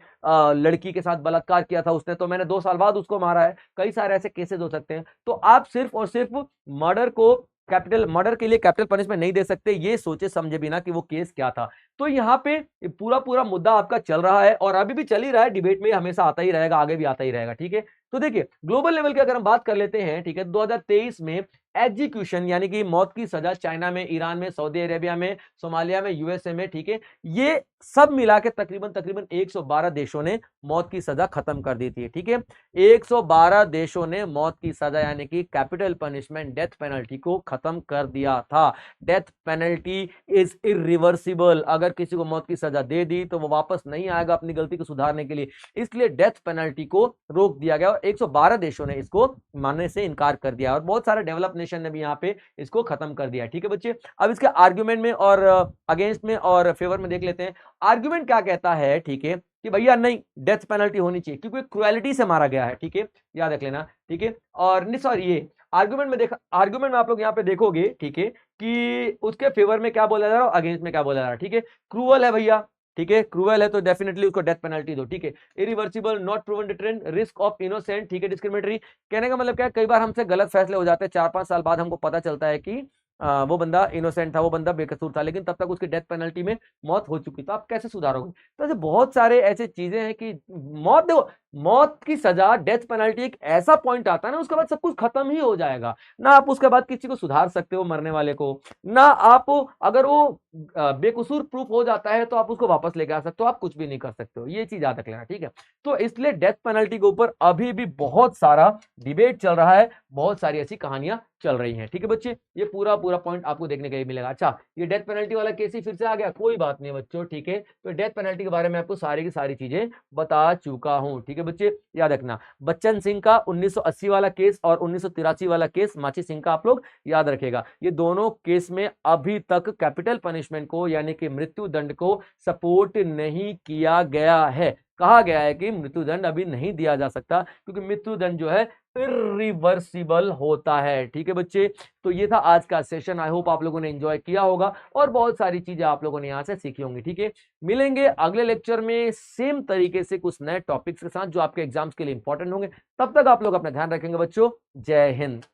लड़की के साथ बलात्कार किया था उसने, तो मैंने 2 साल बाद उसको मारा है। कई सारे ऐसे केसेस हो सकते हैं। तो आप सिर्फ और सिर्फ मर्डर को कैपिटल मर्डर के लिए कैपिटल पनिशमेंट नहीं दे सकते, ये सोचे समझे बिना कि वो केस क्या था। तो यहाँ पे पूरा पूरा मुद्दा आपका चल रहा है और अभी भी चल ही रहा है, डिबेट में हमेशा आता ही रहेगा, आगे भी आता ही रहेगा, ठीक है। तो देखिए ग्लोबल लेवल की अगर हम बात कर लेते हैं, ठीक है, 2023 में एग्जीक्यूशन यानी कि मौत की सजा चाइना में, ईरान में, सऊदी अरेबिया में, सोमालिया में, यूएसए में, ठीक है, ये सब मिला के तकरीबन तकरीबन 112 देशों ने मौत की सजा खत्म कर दी थी, ठीक है। 112 देशों ने मौत की सजा यानी कि कैपिटल पनिशमेंट, डेथ पेनल्टी को खत्म कर दिया था। डेथ पेनल्टी इज इरिवर्सिबल, अगर किसी को मौत की सजा दे दी तो वो वापस नहीं आएगा अपनी गलती को सुधारने के लिए, इसलिए डेथ पेनल्टी को रोक दिया गया और 112 देशों ने इसको मानने से इनकार कर दिया और बहुत सारे डेवलप नेशन ने भी यहाँ पे इसको खत्म कर दिया, ठीक है बच्चे। अब इसके आर्ग्यूमेंट में और अगेंस्ट में और फेवर में देख लेते हैं। आर्ग्यूमेंट क्या कहता है, ठीक है, कि भैया नहीं डेथ पेनल्टी होनी चाहिए क्योंकि क्रुएलिटी से मारा गया है, ठीक है, याद रख लेना, ठीक है। और नहीं सॉरी, ये आर्ग्यूमेंट में देखा, आर्ग्यूमेंट में आप लोग यहाँ पे देखोगे, ठीक है, कि उसके फेवर में क्या बोला जा रहा है, अगेंस्ट में क्या बोला जा रहा है, ठीक है। क्रूअल है भैया, ठीक है, क्रूअल है तो डेफिनेटली उसको डेथ पेनल्टी दो, ठीक है। Irreversible, not proven deterrent, risk of innocent, ठीक है, डिस्क्रिमिनेटरी। कहने का मतलब क्या है, कई बार हमसे गलत फैसले हो जाते हैं, 4-5 साल बाद हमको पता चलता है कि वो बंदा इनोसेंट था, वो बंदा बेकसूर था, लेकिन तब तक उसकी डेथ पेनल्टी में मौत हो चुकी, तो आप कैसे सुधारोगे। तो ऐसे बहुत सारे ऐसे चीजें हैं कि मौत, देखो मौत की सजा, डेथ पेनल्टी एक ऐसा पॉइंट आता है ना, उसके बाद सब कुछ खत्म ही हो जाएगा ना, आप उसके बाद किसी को सुधार सकते हो मरने वाले को, ना आप अगर वो बेकसूर प्रूफ हो जाता है तो आप उसको वापस लेके आ सकते हो, आप कुछ भी नहीं कर सकते हो, ये चीज याद रख लेना, ठीक है। तो इसलिए डेथ पेनल्टी के ऊपर अभी भी बहुत सारा डिबेट चल रहा है, बहुत सारी ऐसी कहानियां चल रही हैं, ठीक है बच्चे। ये पूरा पूरा पॉइंट आपको देखने के लिए मिलेगा। अच्छा, ये डेथ पेनल्टी वाला केस ही फिर से आ गया, कोई बात नहीं बच्चों, ठीक है। तो डेथ पेनल्टी के बारे में आपको सारी की सारी चीजें बता चुका हूं, ठीक है बच्चे, याद रखना। बच्चन सिंह का 1980 वाला केस और 1983 वाला केस, माची सिंह का आप लोग याद रखेगा। ये दोनों केस में अभी तक कैपिटल पनिशमेंट को यानी कि मृत्यु दंड को सपोर्ट नहीं किया गया है। कहा गया है कि मृत्युदंड अभी नहीं दिया जा सकता क्योंकि मृत्युदंड जो है इरिवर्सिबल होता है, ठीक है बच्चे। तो ये था आज का सेशन, आई होप आप लोगों ने एंजॉय किया होगा और बहुत सारी चीजें आप लोगों ने यहाँ से सीखी होंगी, ठीक है। मिलेंगे अगले लेक्चर में सेम तरीके से कुछ नए टॉपिक्स के साथ जो आपके एग्जाम्स के लिए इंपॉर्टेंट होंगे। तब तक आप लोग अपना ध्यान रखेंगे बच्चों। जय हिंद।